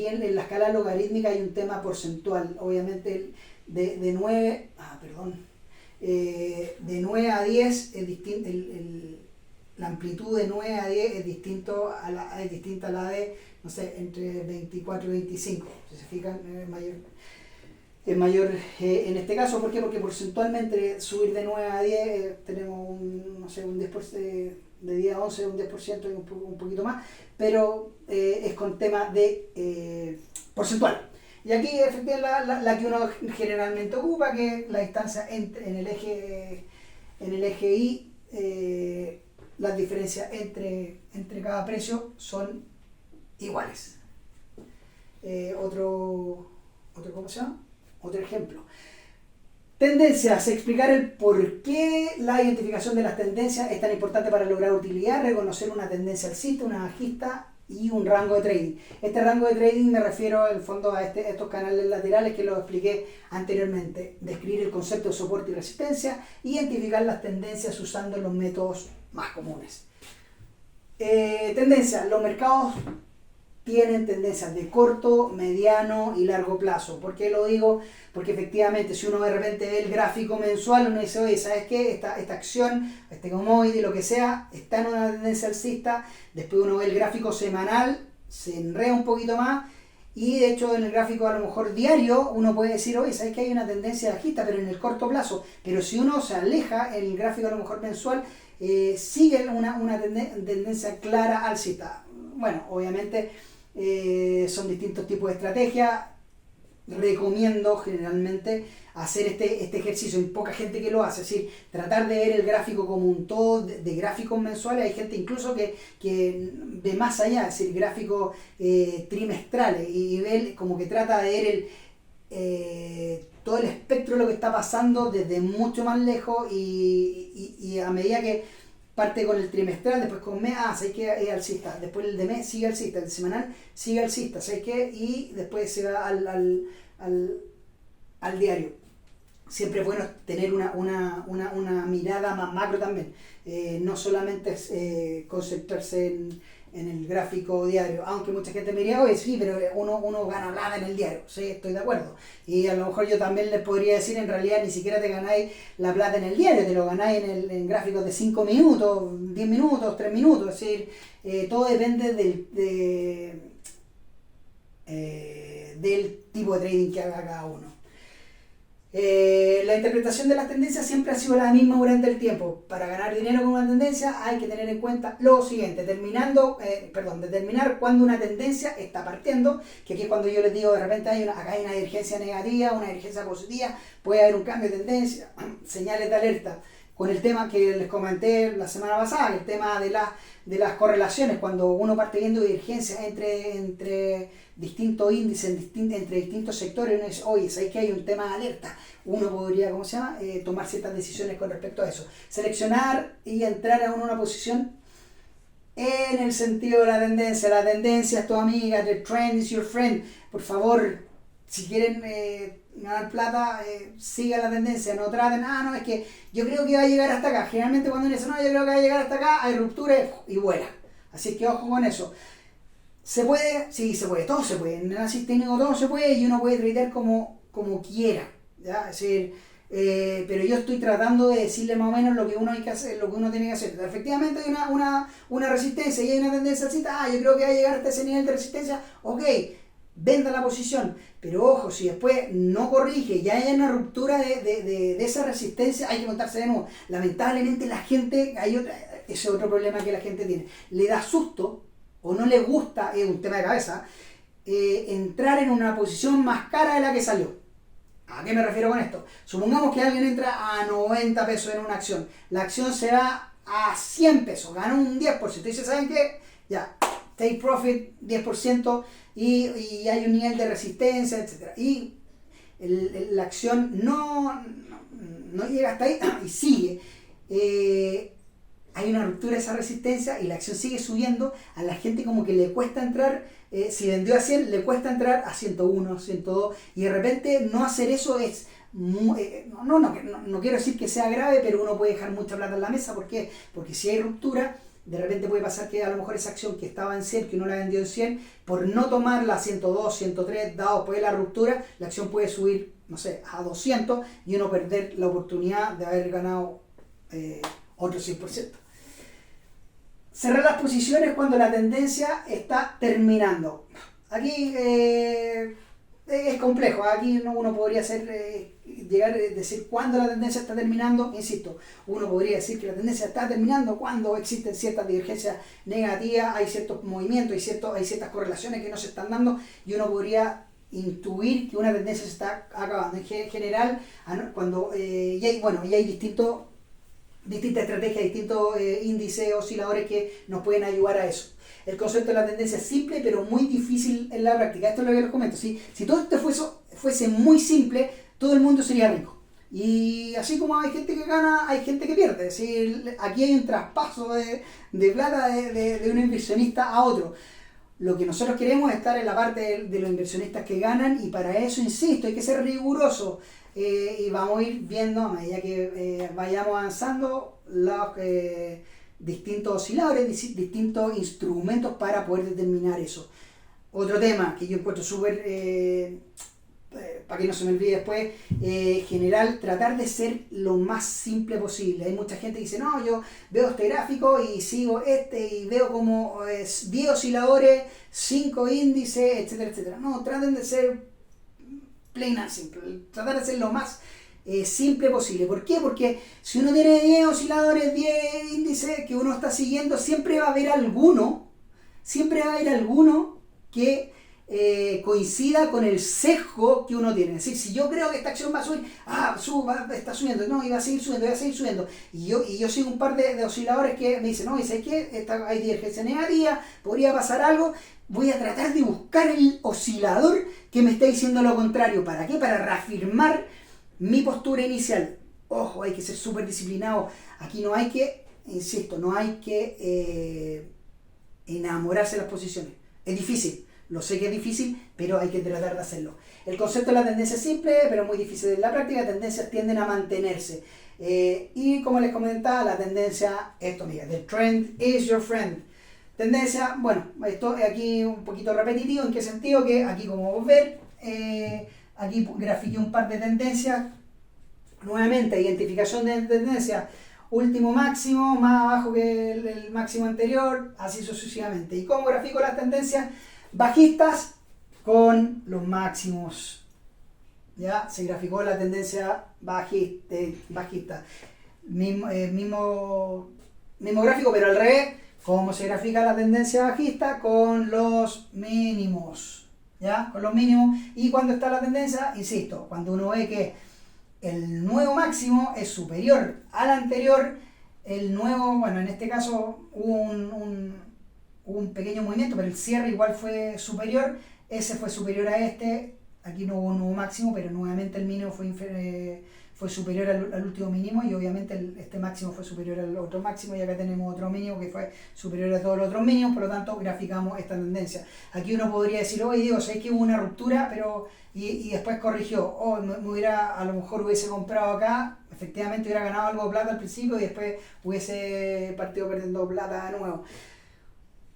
en la escala logarítmica hay un tema porcentual. Obviamente de 9 a 10 es distinto. La amplitud de 9 a 10 es distinta a la de, no sé, entre 24 y 25. Si se fijan, es mayor en este caso. ¿Por qué? Porque porcentualmente subir de 9 a 10 tenemos un 10%, de 10 a 11 un 10% y un poquito más, pero es con tema de porcentual. Y aquí efectivamente la que uno generalmente ocupa, que es la distancia en el eje Y. Las diferencias entre cada precio son iguales. ¿Cómo se llama? Otro ejemplo. Tendencias, explicar el por qué la identificación de las tendencias es tan importante para lograr utilidad, reconocer una tendencia alcista, una bajista y un rango de trading. Este rango de trading me refiero en el fondo a estos canales laterales que lo expliqué anteriormente. Describir el concepto de soporte y resistencia, identificar las tendencias usando los métodos más comunes. Tendencias, los mercados tienen tendencias de corto, mediano y largo plazo. ¿Por qué lo digo? Porque efectivamente si uno de repente ve el gráfico mensual, uno dice, oye, ¿sabes qué? Esta acción, este commodity, lo que sea, está en una tendencia alcista. Después uno ve el gráfico semanal, se enreda un poquito más, y de hecho en el gráfico a lo mejor diario uno puede decir, oye, ¿sabes que hay una tendencia bajista, pero en el corto plazo? Pero si uno se aleja, en el gráfico a lo mejor mensual, sigue una tendencia clara alcista. Bueno, obviamente son distintos tipos de estrategias. Recomiendo generalmente hacer este ejercicio. Hay poca gente que lo hace, es decir, tratar de ver el gráfico como un todo de gráficos mensuales. Hay gente incluso que ve más allá, es decir, gráficos trimestrales, y ve como que trata de ver todo el espectro de lo que está pasando desde mucho más lejos, y a medida que parte con el trimestral, después con mes, ¿sabes qué? Es alcista. Después el de mes sigue alcista, el semanal sigue alcista, ¿sabes qué? Y después se va al diario. Siempre es bueno tener una mirada más macro también. No solamente concentrarse en el gráfico diario, aunque mucha gente me diría, oye, sí, pero uno gana plata en el diario. Sí, estoy de acuerdo. Y a lo mejor yo también les podría decir, en realidad ni siquiera te ganáis la plata en el diario, te lo ganáis en gráficos de 5 minutos, 10 minutos, 3 minutos. Es decir, todo depende del tipo de trading que haga cada uno. La interpretación de las tendencias siempre ha sido la misma durante el tiempo. Para ganar dinero con una tendencia hay que tener en cuenta lo siguiente: determinar cuándo una tendencia está partiendo, que aquí es cuando yo les digo de repente acá hay una divergencia negativa, una divergencia positiva, puede haber un cambio de tendencia, señales de alerta. Con el tema que les comenté la semana pasada, el tema de las correlaciones, cuando uno parte viendo divergencias entre distintos índices, entre distintos sectores, uno dice, oye, ¿sabes que hay un tema de alerta? Uno podría, tomar ciertas decisiones con respecto a eso. Seleccionar y entrar a una posición en el sentido de la tendencia. La tendencia es tu amiga, the trend is your friend. Por favor, si quieren ganar plata, sigan la tendencia, no traten, no, es que yo creo que va a llegar hasta acá. Generalmente cuando uno dice, no, yo creo que va a llegar hasta acá, hay ruptura y vuela. Así que ojo con eso. ¿Se puede? Sí, se puede, todo se puede. En el análisis técnico todo se puede, y uno puede tradear como quiera, ¿ya? Es decir, pero yo estoy tratando de decirle más o menos lo que uno hay que hacer, lo que uno tiene que hacer. Efectivamente hay una resistencia y hay una tendencia alcista, yo creo que va a llegar hasta ese nivel de resistencia, ok, venda la posición, pero ojo, si después no corrige, ya hay una ruptura de esa resistencia, hay que montarse de nuevo. Lamentablemente la gente, ese es otro problema que la gente tiene, le da susto o no le gusta, es un tema de cabeza, entrar en una posición más cara de la que salió. ¿A qué me refiero con esto? Supongamos que alguien entra a 90 pesos en una acción, la acción se va a 100 pesos, gana un 10%, y dice, ¿saben qué? Ya, take profit, 10%, y hay un nivel de resistencia, etc. Y la acción no llega hasta ahí y sigue. Hay una ruptura de esa resistencia y la acción sigue subiendo. A la gente como que le cuesta entrar, si vendió a 100, le cuesta entrar a 101, 102, y de repente no hacer eso es no quiero decir que sea grave, pero uno puede dejar mucha plata en la mesa. ¿Por qué? Porque si hay ruptura, de repente puede pasar que a lo mejor esa acción que estaba en 100, que uno la vendió en 100, por no tomarla a 102, 103, dado después de la ruptura, la acción puede subir, no sé, a 200, y uno perder la oportunidad de haber ganado otro 100%. Cerrar las posiciones cuando la tendencia está terminando. Aquí es complejo. Aquí uno podría llegar a decir cuándo la tendencia está terminando. Insisto, uno podría decir que la tendencia está terminando cuando existen ciertas divergencias negativas, hay ciertos movimientos, hay ciertas correlaciones que no se están dando, y uno podría intuir que una tendencia se está acabando. En general, cuando y hay distintas estrategias, distintos índices, osciladores que nos pueden ayudar a eso. El concepto de la tendencia es simple, pero muy difícil en la práctica. Esto es lo que les comento. Si todo esto fuese muy simple, todo el mundo sería rico. Y así como hay gente que gana, hay gente que pierde. Es decir, aquí hay un traspaso de plata de un inversionista a otro. Lo que nosotros queremos es estar en la parte de los inversionistas que ganan, y para eso, insisto, hay que ser riguroso. Y vamos a ir viendo a medida que vayamos avanzando los distintos osciladores, distintos instrumentos para poder determinar eso. Otro tema que yo encuentro súper, para que no se me olvide después, general, tratar de ser lo más simple posible. Hay mucha gente que dice, no, yo veo este gráfico y sigo y veo como 10 osciladores, 5 índices, etcétera, etcétera. No, traten de ser plain and simple, tratar de ser lo más simple posible. ¿Por qué? Porque si uno tiene 10 osciladores, 10 índices que uno está siguiendo, siempre va a haber alguno que coincida con el sesgo que uno tiene. Es decir, si yo creo que esta acción va a subir, está subiendo, no, y va a seguir subiendo, y yo sigo un par de osciladores que me dicen, no, y ¿sabes qué? Hay divergencia negativa, podría pasar algo. Voy a tratar de buscar el oscilador que me está diciendo lo contrario. ¿Para qué? Para reafirmar mi postura inicial. Ojo, hay que ser súper disciplinado. Aquí no hay que, insisto, no hay que enamorarse de las posiciones. Es difícil, lo sé que es difícil, pero hay que tratar de hacerlo. El concepto de la tendencia es simple, pero muy difícil en la práctica. Las tendencias tienden a mantenerse. Y como les comentaba, la tendencia, esto, mira, the trend is your friend. Tendencia, bueno, esto es aquí un poquito repetitivo. ¿En qué sentido? Que aquí, como vos ver, aquí grafiqué un par de tendencias. Nuevamente, identificación de tendencia, último máximo, más abajo que el máximo anterior, así sucesivamente. ¿Y cómo grafico las tendencias bajistas? Con los máximos. Ya se graficó la tendencia bajista. Mismo gráfico, pero al revés. ¿Cómo se grafica la tendencia bajista? Con los mínimos. ¿Ya? Con los mínimos. Y cuando está la tendencia, insisto, cuando uno ve que el nuevo máximo es superior al anterior, el nuevo, bueno, en este caso hubo un pequeño movimiento, pero el cierre igual fue superior, ese fue superior a este, aquí no hubo un nuevo máximo, pero nuevamente el mínimo fue superior al último mínimo, y obviamente este máximo fue superior al otro máximo, y acá tenemos otro mínimo que fue superior a todos los otros mínimos. Por lo tanto graficamos esta tendencia. Aquí uno podría decir, oye Diego, sé que hubo una ruptura, pero y después corrigió, a lo mejor hubiese comprado acá, efectivamente hubiera ganado algo de plata al principio y después hubiese partido perdiendo plata de nuevo.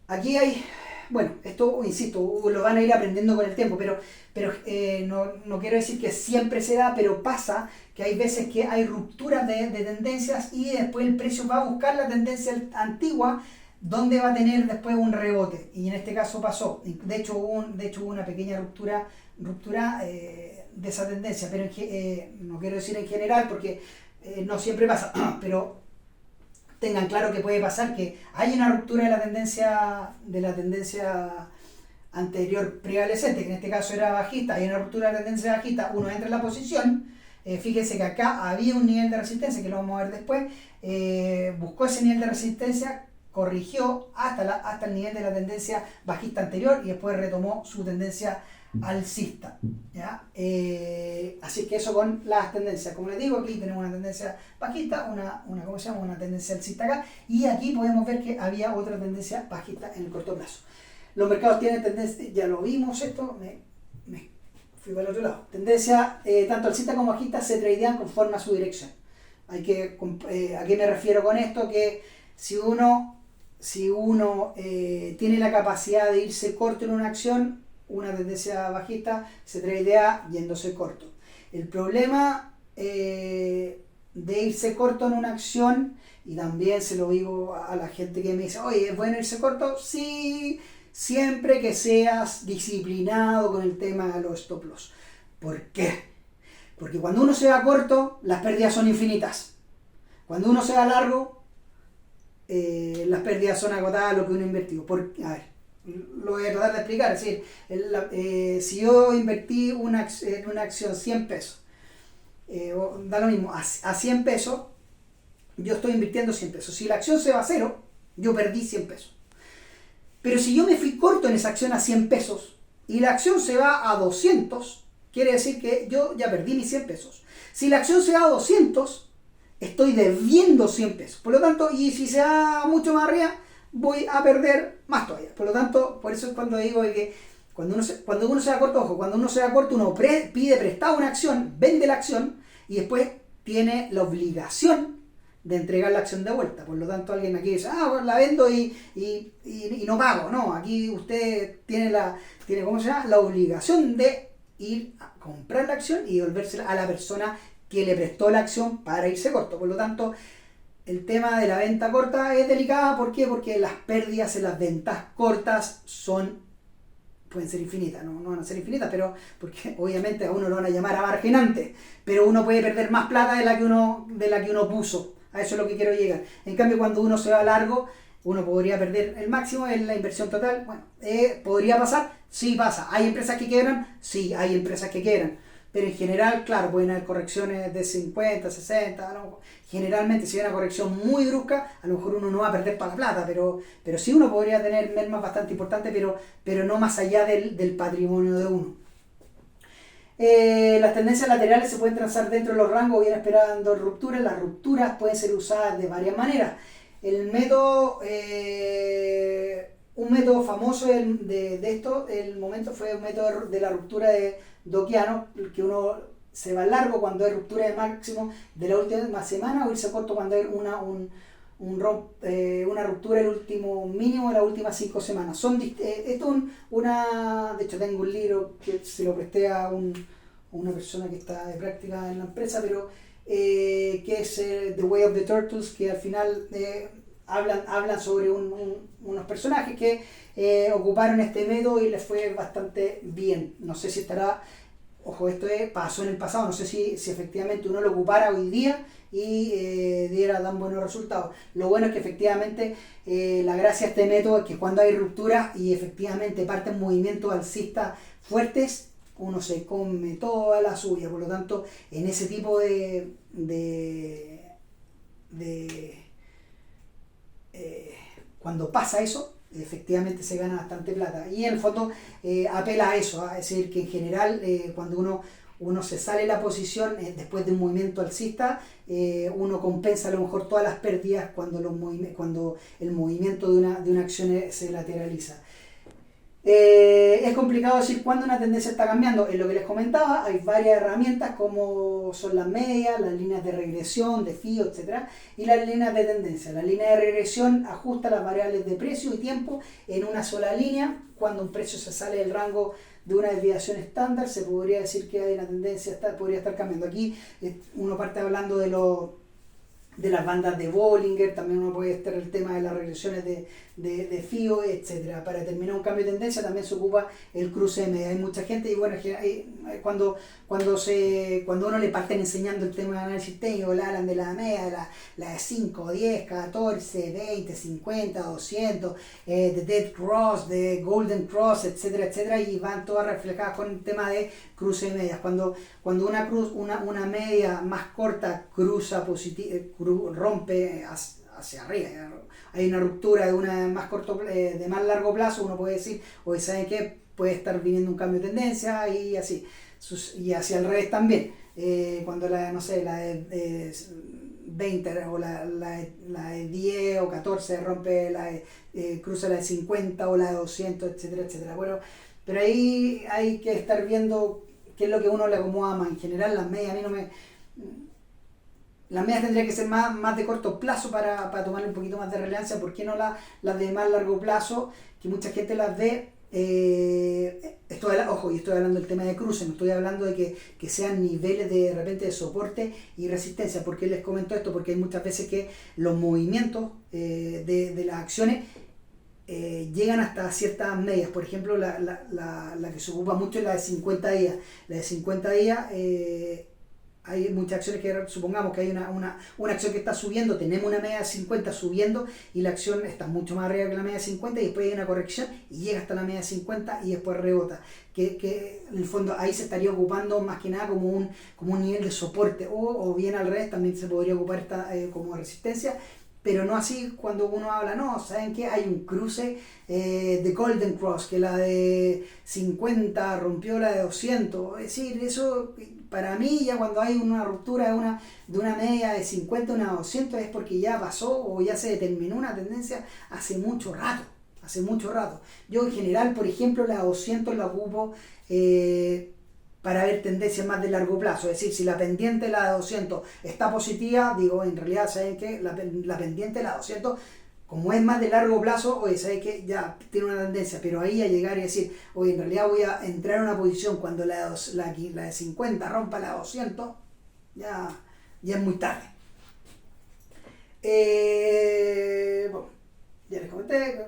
Aquí hay, bueno, esto, insisto, lo van a ir aprendiendo con el tiempo, pero no quiero decir que siempre se da, pero pasa que hay veces que hay rupturas de tendencias, y después el precio va a buscar la tendencia antigua, donde va a tener después un rebote, y en este caso pasó. De hecho hubo una pequeña ruptura de esa tendencia, pero no quiero decir en general porque no siempre pasa, pero tengan claro que puede pasar que hay una ruptura de la tendencia anterior prevalecente, que en este caso era bajista. Hay una ruptura de la tendencia bajista, uno entra en la posición, fíjense que acá había un nivel de resistencia, que lo vamos a ver después, buscó ese nivel de resistencia, corrigió hasta el nivel de la tendencia bajista anterior, y después retomó su tendencia alcista, ¿ya? Así que eso con las tendencias. Como les digo, aquí tenemos una tendencia bajista, una tendencia alcista acá, y aquí podemos ver que había otra tendencia bajista en el corto plazo. Los mercados tienen tendencia, ya lo vimos esto, me fui para el otro lado. Tendencia tanto alcista como bajista se tradean conforme a su dirección. ¿A qué me refiero con esto? Que si uno tiene la capacidad de irse corto en una acción, una tendencia bajista se tradea yéndose corto. El problema de irse corto en una acción, y también se lo digo a la gente que me dice, oye, ¿es bueno irse corto? Sí, siempre que seas disciplinado con el tema de los stop loss. ¿Por qué? Porque cuando uno se va corto, las pérdidas son infinitas. Cuando uno se va largo, las pérdidas son agotadas a lo que uno invertido. A ver, lo voy a tratar de explicar. Es decir, si yo invertí en una acción 100 pesos, da lo mismo, a 100 pesos, yo estoy invirtiendo 100 pesos. Si la acción se va a cero, yo perdí 100 pesos. Pero si yo me fui corto en esa acción a 100 pesos y la acción se va a 200, quiere decir que yo ya perdí mis 100 pesos. Si la acción se da a 200, estoy debiendo 100 pesos. Por lo tanto, y si se da mucho más arriba, voy a perder más todavía. Por lo tanto, por eso es cuando digo que cuando uno se da corto, ojo, cuando uno se da corto, uno pide prestado una acción, vende la acción y después tiene la obligación de entregar la acción de vuelta. Por lo tanto, alguien aquí dice, bueno, la vendo y no pago. No, aquí usted tiene ¿cómo se llama? La obligación de ir a comprar la acción y devolvérsela a la persona que le prestó la acción para irse corto. Por lo tanto, el tema de la venta corta es delicada. ¿Por qué? Porque las pérdidas en las ventas cortas pueden ser infinitas, no van a ser infinitas, pero porque obviamente a uno lo van a llamar amargenante, pero uno puede perder más plata de la que uno puso. A eso es lo que quiero llegar. En cambio, cuando uno se va largo, uno podría perder el máximo en la inversión total. Bueno, ¿podría pasar? Sí pasa. ¿Hay empresas que quiebran? Sí, hay empresas que quiebran. Pero en general, claro, pueden haber correcciones de 50, 60, ¿no? Generalmente, si hay una corrección muy brusca, a lo mejor uno no va a perder para la plata, pero sí uno podría tener mermas bastante importantes, pero no más allá del patrimonio de uno. Las tendencias laterales se pueden trazar dentro de los rangos, bien esperando rupturas. Las rupturas pueden ser usadas de varias maneras. El método, un método famoso de esto, el momento fue un método de la ruptura de Docchiano, que uno se va largo cuando hay ruptura de máximo de la última semana o irse corto cuando hay una ruptura del último mínimo de las últimas 5 semanas. De hecho tengo un libro que se lo presté a una persona que está de práctica en la empresa, pero que es The Way of the Turtles, que al final hablan sobre unos personajes que ocuparon este método y les fue bastante bien. No sé si estará, ojo, pasó en el pasado, no sé si efectivamente uno lo ocupara hoy día y diera tan buenos resultados. Lo bueno es que efectivamente la gracia de este método es que cuando hay ruptura y efectivamente parten movimientos alcistas fuertes, uno se come toda la suya. Por lo tanto, en ese tipo cuando pasa eso, efectivamente se gana bastante plata. Y en el fondo apela a eso, es decir, que en general cuando uno se sale de la posición después de un movimiento alcista, uno compensa a lo mejor todas las pérdidas cuando el movimiento de una acción se lateraliza. Es complicado decir cuándo una tendencia está cambiando. En lo que les comentaba, hay varias herramientas como son las medias, las líneas de regresión, de FIO, etc. Y las líneas de tendencia. La línea de regresión ajusta las variables de precio y tiempo en una sola línea. Cuando un precio se sale del rango de una desviación estándar, se podría decir que hay una tendencia, podría estar cambiando. Aquí uno parte hablando de las bandas de Bollinger, también uno puede estar el tema de las regresiones de FIO, etc. Para determinar un cambio de tendencia también se ocupa el cruce de media. Hay mucha gente, y bueno, cuando uno le parten enseñando el tema de análisis técnico, le hablan de la media, la de 5, 10, 14, 20, 50, 200, de Dead Cross, de Golden Cross, etcétera, etcétera, y van todas reflejadas con el tema de cruce de medias. Cuando una media más corta cruza rompe hacia arriba, hay una ruptura de una de más largo plazo, uno puede decir, oye, ¿saben qué? Puede estar viniendo un cambio de tendencia y así, y hacia el revés también. Cuando la de 20 o la de 10 o 14 rompe cruza la de 50 o la de 200, etcétera, etcétera. Bueno, pero ahí hay que estar viendo qué es lo que uno le acomoda más. En general, las medias a mí no me... Las medias tendría que ser más de corto plazo para tomarle un poquito más de relevancia. ¿Por qué no las de más largo plazo? Que mucha gente las ve. Estoy hablando del tema de cruce, no estoy hablando de que sean niveles de repente de soporte y resistencia. ¿Por qué les comento esto? Porque hay muchas veces que los movimientos de las acciones llegan hasta ciertas medias. Por ejemplo, la que se ocupa mucho es la de 50 días. La de 50 días... hay muchas acciones que supongamos que hay una acción que está subiendo, tenemos una media de 50 subiendo y la acción está mucho más arriba que la media de 50 y después hay una corrección y llega hasta la media de 50 y después rebota. Que en el fondo ahí se estaría ocupando más que nada como un nivel de soporte o bien al revés, también se podría ocupar como resistencia. pero no así cuando uno habla, no, ¿saben qué? Hay un cruce de Golden Cross, que la de 50 rompió la de 200, es decir, eso para mí ya cuando hay una ruptura de una media de 50 a una 200 es porque ya pasó o ya se determinó una tendencia hace mucho rato. Hace mucho rato. Yo en general, por ejemplo, la 200 la ocupo para ver tendencias más de largo plazo. Es decir, si la pendiente de la 200 está positiva, digo, en realidad, ¿saben qué? La pendiente de la 200, como es más de largo plazo, oye, ¿saben qué? Ya tiene una tendencia, pero ahí a llegar y decir, oye, en realidad voy a entrar en una posición cuando la de 50 rompa la 200, ya es muy tarde. Bueno, ya les comenté.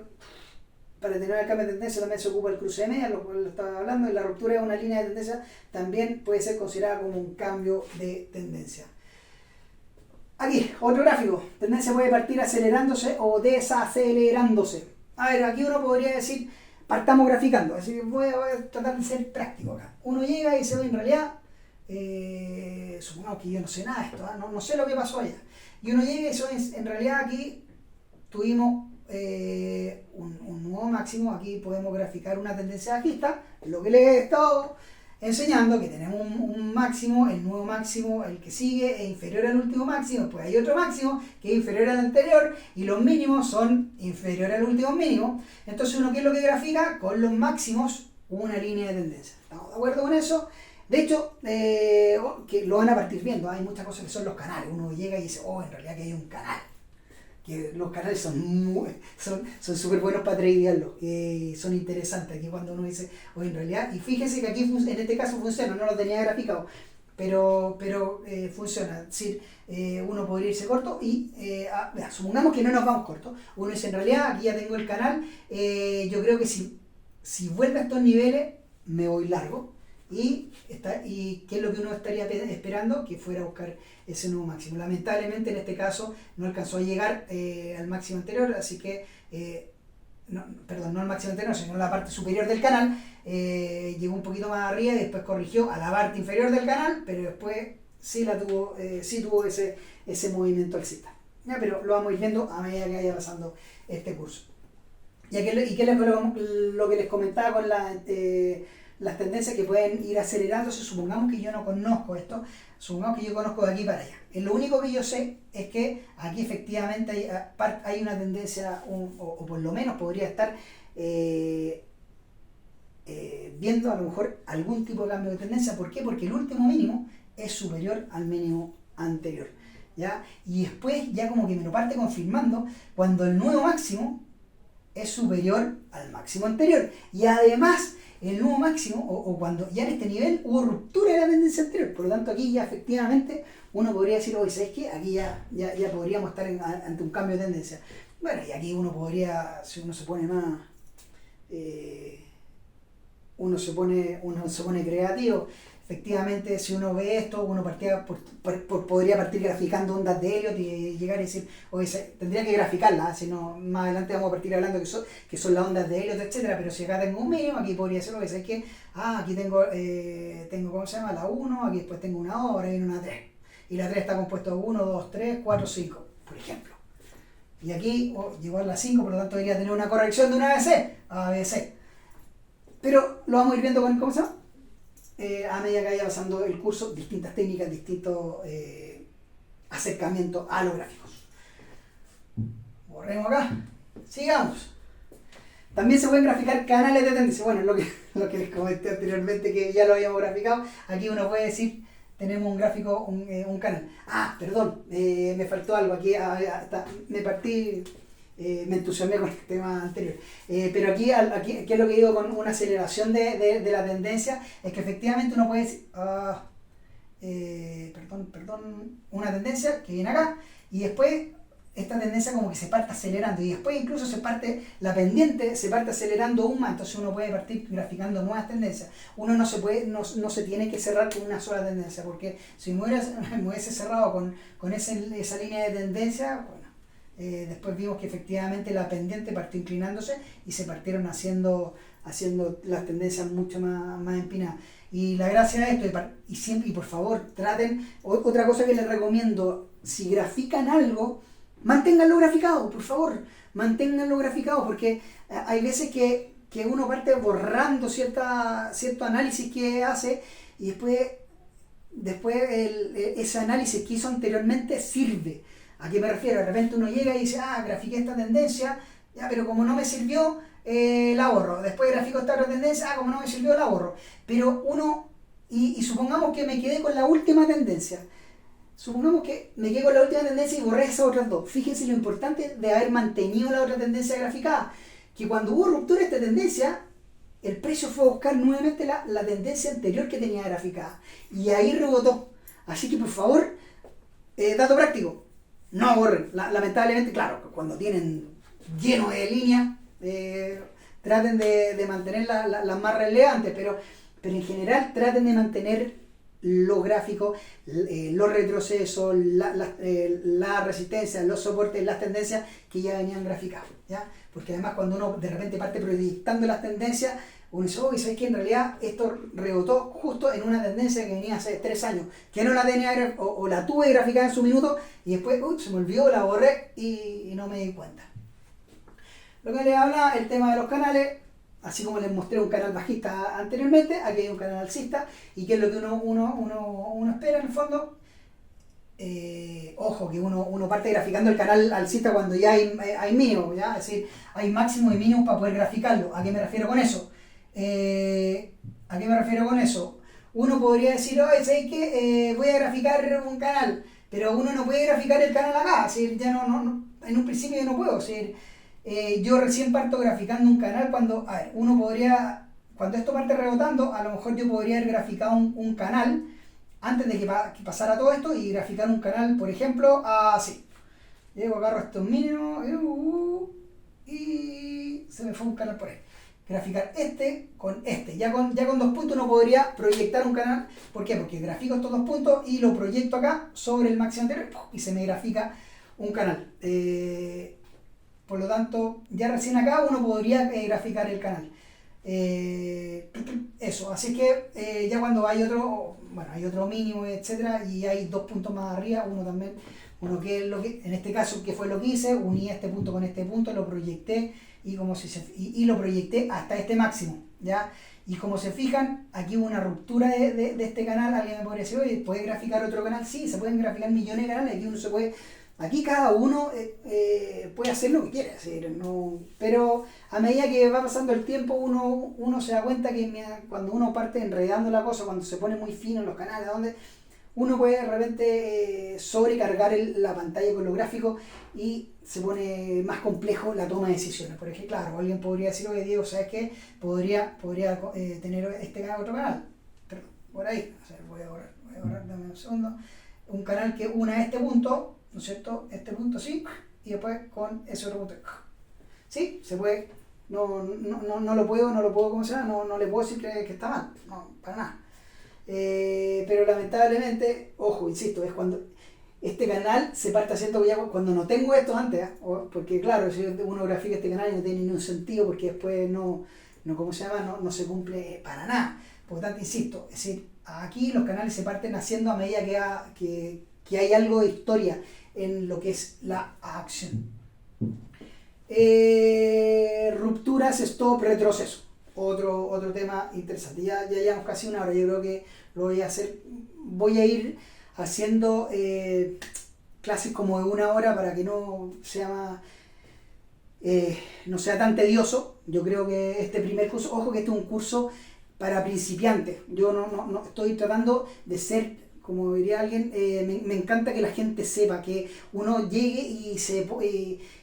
Para tener el cambio de tendencia también se ocupa el cruce de media, lo estaba hablando, y la ruptura de una línea de tendencia también puede ser considerada como un cambio de tendencia. Aquí, otro gráfico. Tendencia puede partir acelerándose o desacelerándose. A ver, aquí uno podría decir, partamos graficando. Así que voy a tratar de ser práctico acá. Uno llega y dice, en realidad, supongamos que yo no sé nada de esto, no sé lo que pasó allá. Y uno llega y dice, en realidad aquí tuvimos un nuevo máximo. Aquí podemos graficar una tendencia bajista, lo que les he estado enseñando, que tenemos un máximo, el nuevo máximo, el que sigue es inferior al último máximo, pues hay otro máximo que es inferior al anterior y los mínimos son inferiores al último mínimo. Entonces uno, ¿qué es lo que grafica? Con los máximos una línea de tendencia. ¿Estamos de acuerdo con eso? De hecho, que lo van a partir viendo, hay muchas cosas que son los canales. Uno llega y dice, en realidad que hay un canal. Que los canales son súper buenos para tradearlos, son interesantes. Aquí cuando uno dice, en realidad, y fíjense que aquí en este caso funciona, no lo tenía graficado, pero funciona. Es decir, uno podría irse corto y supongamos que no nos vamos cortos. Uno dice, en realidad, aquí ya tengo el canal, yo creo que si vuelve a estos niveles, me voy largo. Y qué es lo que uno estaría esperando, que fuera a buscar ese nuevo máximo. Lamentablemente en este caso no alcanzó a llegar al máximo anterior, así que no al máximo anterior, sino a la parte superior del canal. Llegó un poquito más arriba y después corrigió a la parte inferior del canal, pero después sí tuvo ese movimiento alcista. Ya, pero lo vamos a ir viendo a medida que vaya pasando este curso. ¿Y qué lo que les comentaba con las tendencias que pueden ir acelerándose? Supongamos que yo no conozco esto, supongamos que yo conozco de aquí para allá. Lo único que yo sé es que aquí efectivamente hay una tendencia, o por lo menos podría estar viendo a lo mejor algún tipo de cambio de tendencia. ¿Por qué? Porque el último mínimo es superior al mínimo anterior, ¿ya? Y después ya como que me lo parte confirmando cuando el nuevo máximo es superior al máximo anterior. Y además el nuevo máximo, o cuando ya en este nivel hubo ruptura de la tendencia anterior. Por lo tanto, aquí ya efectivamente uno podría decir, ¿sabes qué? Aquí ya podríamos estar ante un cambio de tendencia. Bueno, y aquí uno podría, si uno se pone más, uno se pone creativo. Efectivamente, si uno ve esto, uno podría partir graficando ondas de Elliott y llegar y decir, tendría que graficarla, si no, más adelante vamos a partir hablando que son las ondas de Elliott, etcétera. Pero si acá tengo un mínimo, aquí podría ser, ¿sabes qué? Aquí tengo, ¿cómo se llama? La 1, aquí después tengo una 2, ahora viene una 3. Y la 3 está compuesta de 1, 2, 3, 4, 5, por ejemplo. Y aquí llegó a la 5, por lo tanto debería tener una corrección de una ABC. Pero lo vamos a ir viendo con, ¿cómo se llama? A medida que vaya pasando el curso, distintas técnicas, distintos acercamientos a los gráficos. Borremos acá, sigamos. También se pueden graficar canales de tendencia. Bueno, lo que les comenté anteriormente, que ya lo habíamos graficado. Aquí uno puede decir, tenemos un gráfico, un canal. Perdón, me faltó algo aquí. Me entusiasmé con el tema anterior. Pero aquí, ¿qué es lo que digo con una aceleración de la tendencia? Es que efectivamente uno puede decir, una tendencia que viene acá, y después esta tendencia como que se parte acelerando, y después incluso la pendiente se parte acelerando aún más. Entonces uno puede partir graficando nuevas tendencias. Uno no se tiene que cerrar con una sola tendencia, porque si me hubiese cerrado con esa línea de tendencia, después vimos que efectivamente la pendiente partió inclinándose y se partieron haciendo las tendencias mucho más empinadas. Y la gracia de esto, y por favor traten, otra cosa que les recomiendo, si grafican algo, manténganlo graficado, por favor, manténganlo graficado, porque hay veces que uno parte borrando cierto análisis que hace y después ese análisis que hizo anteriormente sirve. ¿A qué me refiero? De repente uno llega y dice, grafiqué esta tendencia, ya, pero como no me sirvió, la borro. Después grafico esta otra tendencia, como no me sirvió, la borro. Pero y supongamos que me quedé con la última tendencia. Supongamos que me quedé con la última tendencia y borré esas otras dos. Fíjense lo importante de haber mantenido la otra tendencia graficada. Que cuando hubo ruptura de esta tendencia, el precio fue a buscar nuevamente la tendencia anterior que tenía graficada. Y ahí rebotó. Así que por favor, dato práctico, no borren. Lamentablemente, claro, cuando tienen lleno de líneas, traten de mantener las más relevantes, pero en general traten de mantener los gráficos, los retrocesos, la resistencia, los soportes, las tendencias que ya venían graficados, ¿ya? Porque además cuando uno de repente parte proyectando las tendencias, uno dice, ¿sabes qué? En realidad esto rebotó justo en una tendencia que venía hace 3 años, que no la tenía o la tuve graficada en su minuto y después, se me olvidó, la borré y no me di cuenta. Lo que les habla el tema de los canales, así como les mostré un canal bajista anteriormente, aquí hay un canal alcista, y qué es lo que uno espera en el fondo. Ojo, que uno parte graficando el canal alcista cuando ya hay mínimos, ¿ya? Es decir, hay máximo y mínimo para poder graficarlo. ¿A qué me refiero con eso? Uno podría decir, ¿sabes qué? Voy a graficar un canal, pero uno no puede graficar el canal acá, es decir, ya no, en un principio yo no puedo, es decir, yo recién parto graficando un canal cuando esto parte rebotando, a lo mejor yo podría haber graficado un canal antes de que pasara todo esto y graficar un canal, por ejemplo, así. Llego, agarro estos mínimos y se me fue un canal por ahí. Graficar este con este. Ya con 2 puntos uno podría proyectar un canal. ¿Por qué? Porque grafico estos 2 puntos y lo proyecto acá sobre el máximo anterior y se me grafica un canal. Por lo tanto, ya recién acá uno podría graficar el canal. Eso, así que ya cuando hay otro mínimo, etcétera, y hay 2 puntos más arriba, en este caso, ¿qué fue lo que hice? Uní este punto con este punto, lo proyecté y lo proyecté hasta este máximo, ¿ya? Y como se fijan, aquí hubo una ruptura de este canal. Alguien me podría decir, oye, ¿puedes graficar otro canal? Sí, se pueden graficar millones de canales, aquí cada uno puede hacer lo que quiere, pero a medida que va pasando el tiempo uno se da cuenta que cuando uno parte enredando la cosa, cuando se pone muy fino en los canales, donde uno puede de repente sobrecargar la pantalla con los gráficos y se pone más complejo la toma de decisiones. Por ejemplo, claro, alguien podría decir, oye Diego, ¿sabes qué? Podría tener este canal otro canal, pero por ahí, voy a borrar, dame un segundo, un canal que una a este punto, ¿no es cierto? Este punto sí, y después con ese otro punto. Sí, se puede. No lo puedo, ¿cómo se llama? No le puedo decir que está mal, no, para nada. Pero lamentablemente, ojo, insisto, es cuando este canal se parte haciendo ya cuando no tengo esto antes, porque claro, si uno grafica este canal y no tiene ningún sentido porque después no se cumple para nada. Por lo tanto, insisto, es decir, aquí los canales se parten haciendo a medida que hay algo de historia en lo que es la acción. Rupturas, stop, retroceso. Otro tema interesante. Ya llevamos casi 1 hora. Yo creo que lo voy a hacer. Voy a ir haciendo clases como de 1 hora para que no sea tan tedioso. Yo creo que este primer curso, ojo que este es un curso para principiantes. Yo no estoy tratando de ser, como diría alguien, me encanta que la gente sepa, que uno llegue y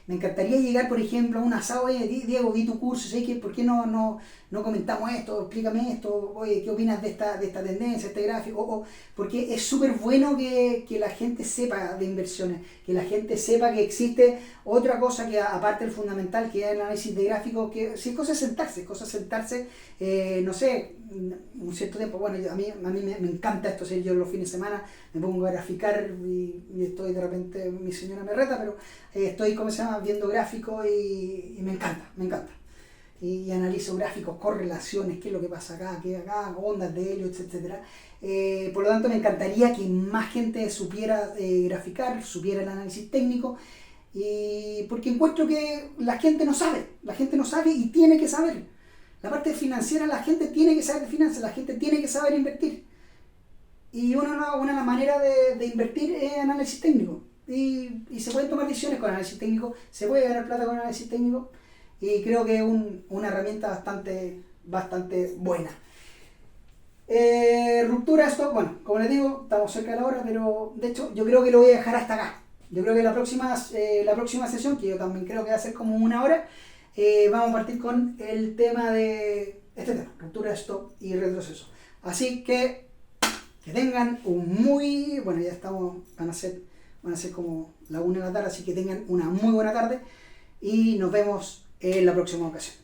me encantaría llegar, por ejemplo, a un asado. Oye, Diego, vi tu curso, ¿sabes qué? ¿Por qué no comentamos esto? Explícame esto. Oye, ¿qué opinas de esta tendencia, este gráfico? Porque es súper bueno que la gente sepa de inversiones, que la gente sepa que existe otra cosa que aparte del fundamental, que es el análisis de gráficos, que sí, es cosa de sentarse, no sé, un cierto tiempo. Bueno, a mí me encanta esto, ¿sí? Yo los fines de semana me pongo a graficar y estoy de repente, mi señora me reta, pero estoy, viendo gráficos y me encanta. Y analizo gráficos, correlaciones, qué es lo que pasa acá, qué acá, ondas de helio, etc. Por lo tanto, me encantaría que más gente supiera graficar, supiera el análisis técnico. Y porque encuentro que la gente no sabe y tiene que saber. La parte financiera, la gente tiene que saber de finanzas, la gente tiene que saber invertir. Y una de las maneras de invertir es análisis técnico. Y se pueden tomar decisiones con análisis técnico, se puede ganar plata con análisis técnico, y creo que es una herramienta bastante buena. Ruptura stop, bueno, como les digo, estamos cerca de la hora, pero de hecho yo creo que lo voy a dejar hasta acá. Yo creo que la próxima sesión, que yo también creo que va a ser como una hora, vamos a partir con el tema de este tema, ruptura stop y retroceso. Así que tengan bueno, ya estamos, van a ser como la 1 de la tarde, así que tengan una muy buena tarde y nos vemos en la próxima ocasión.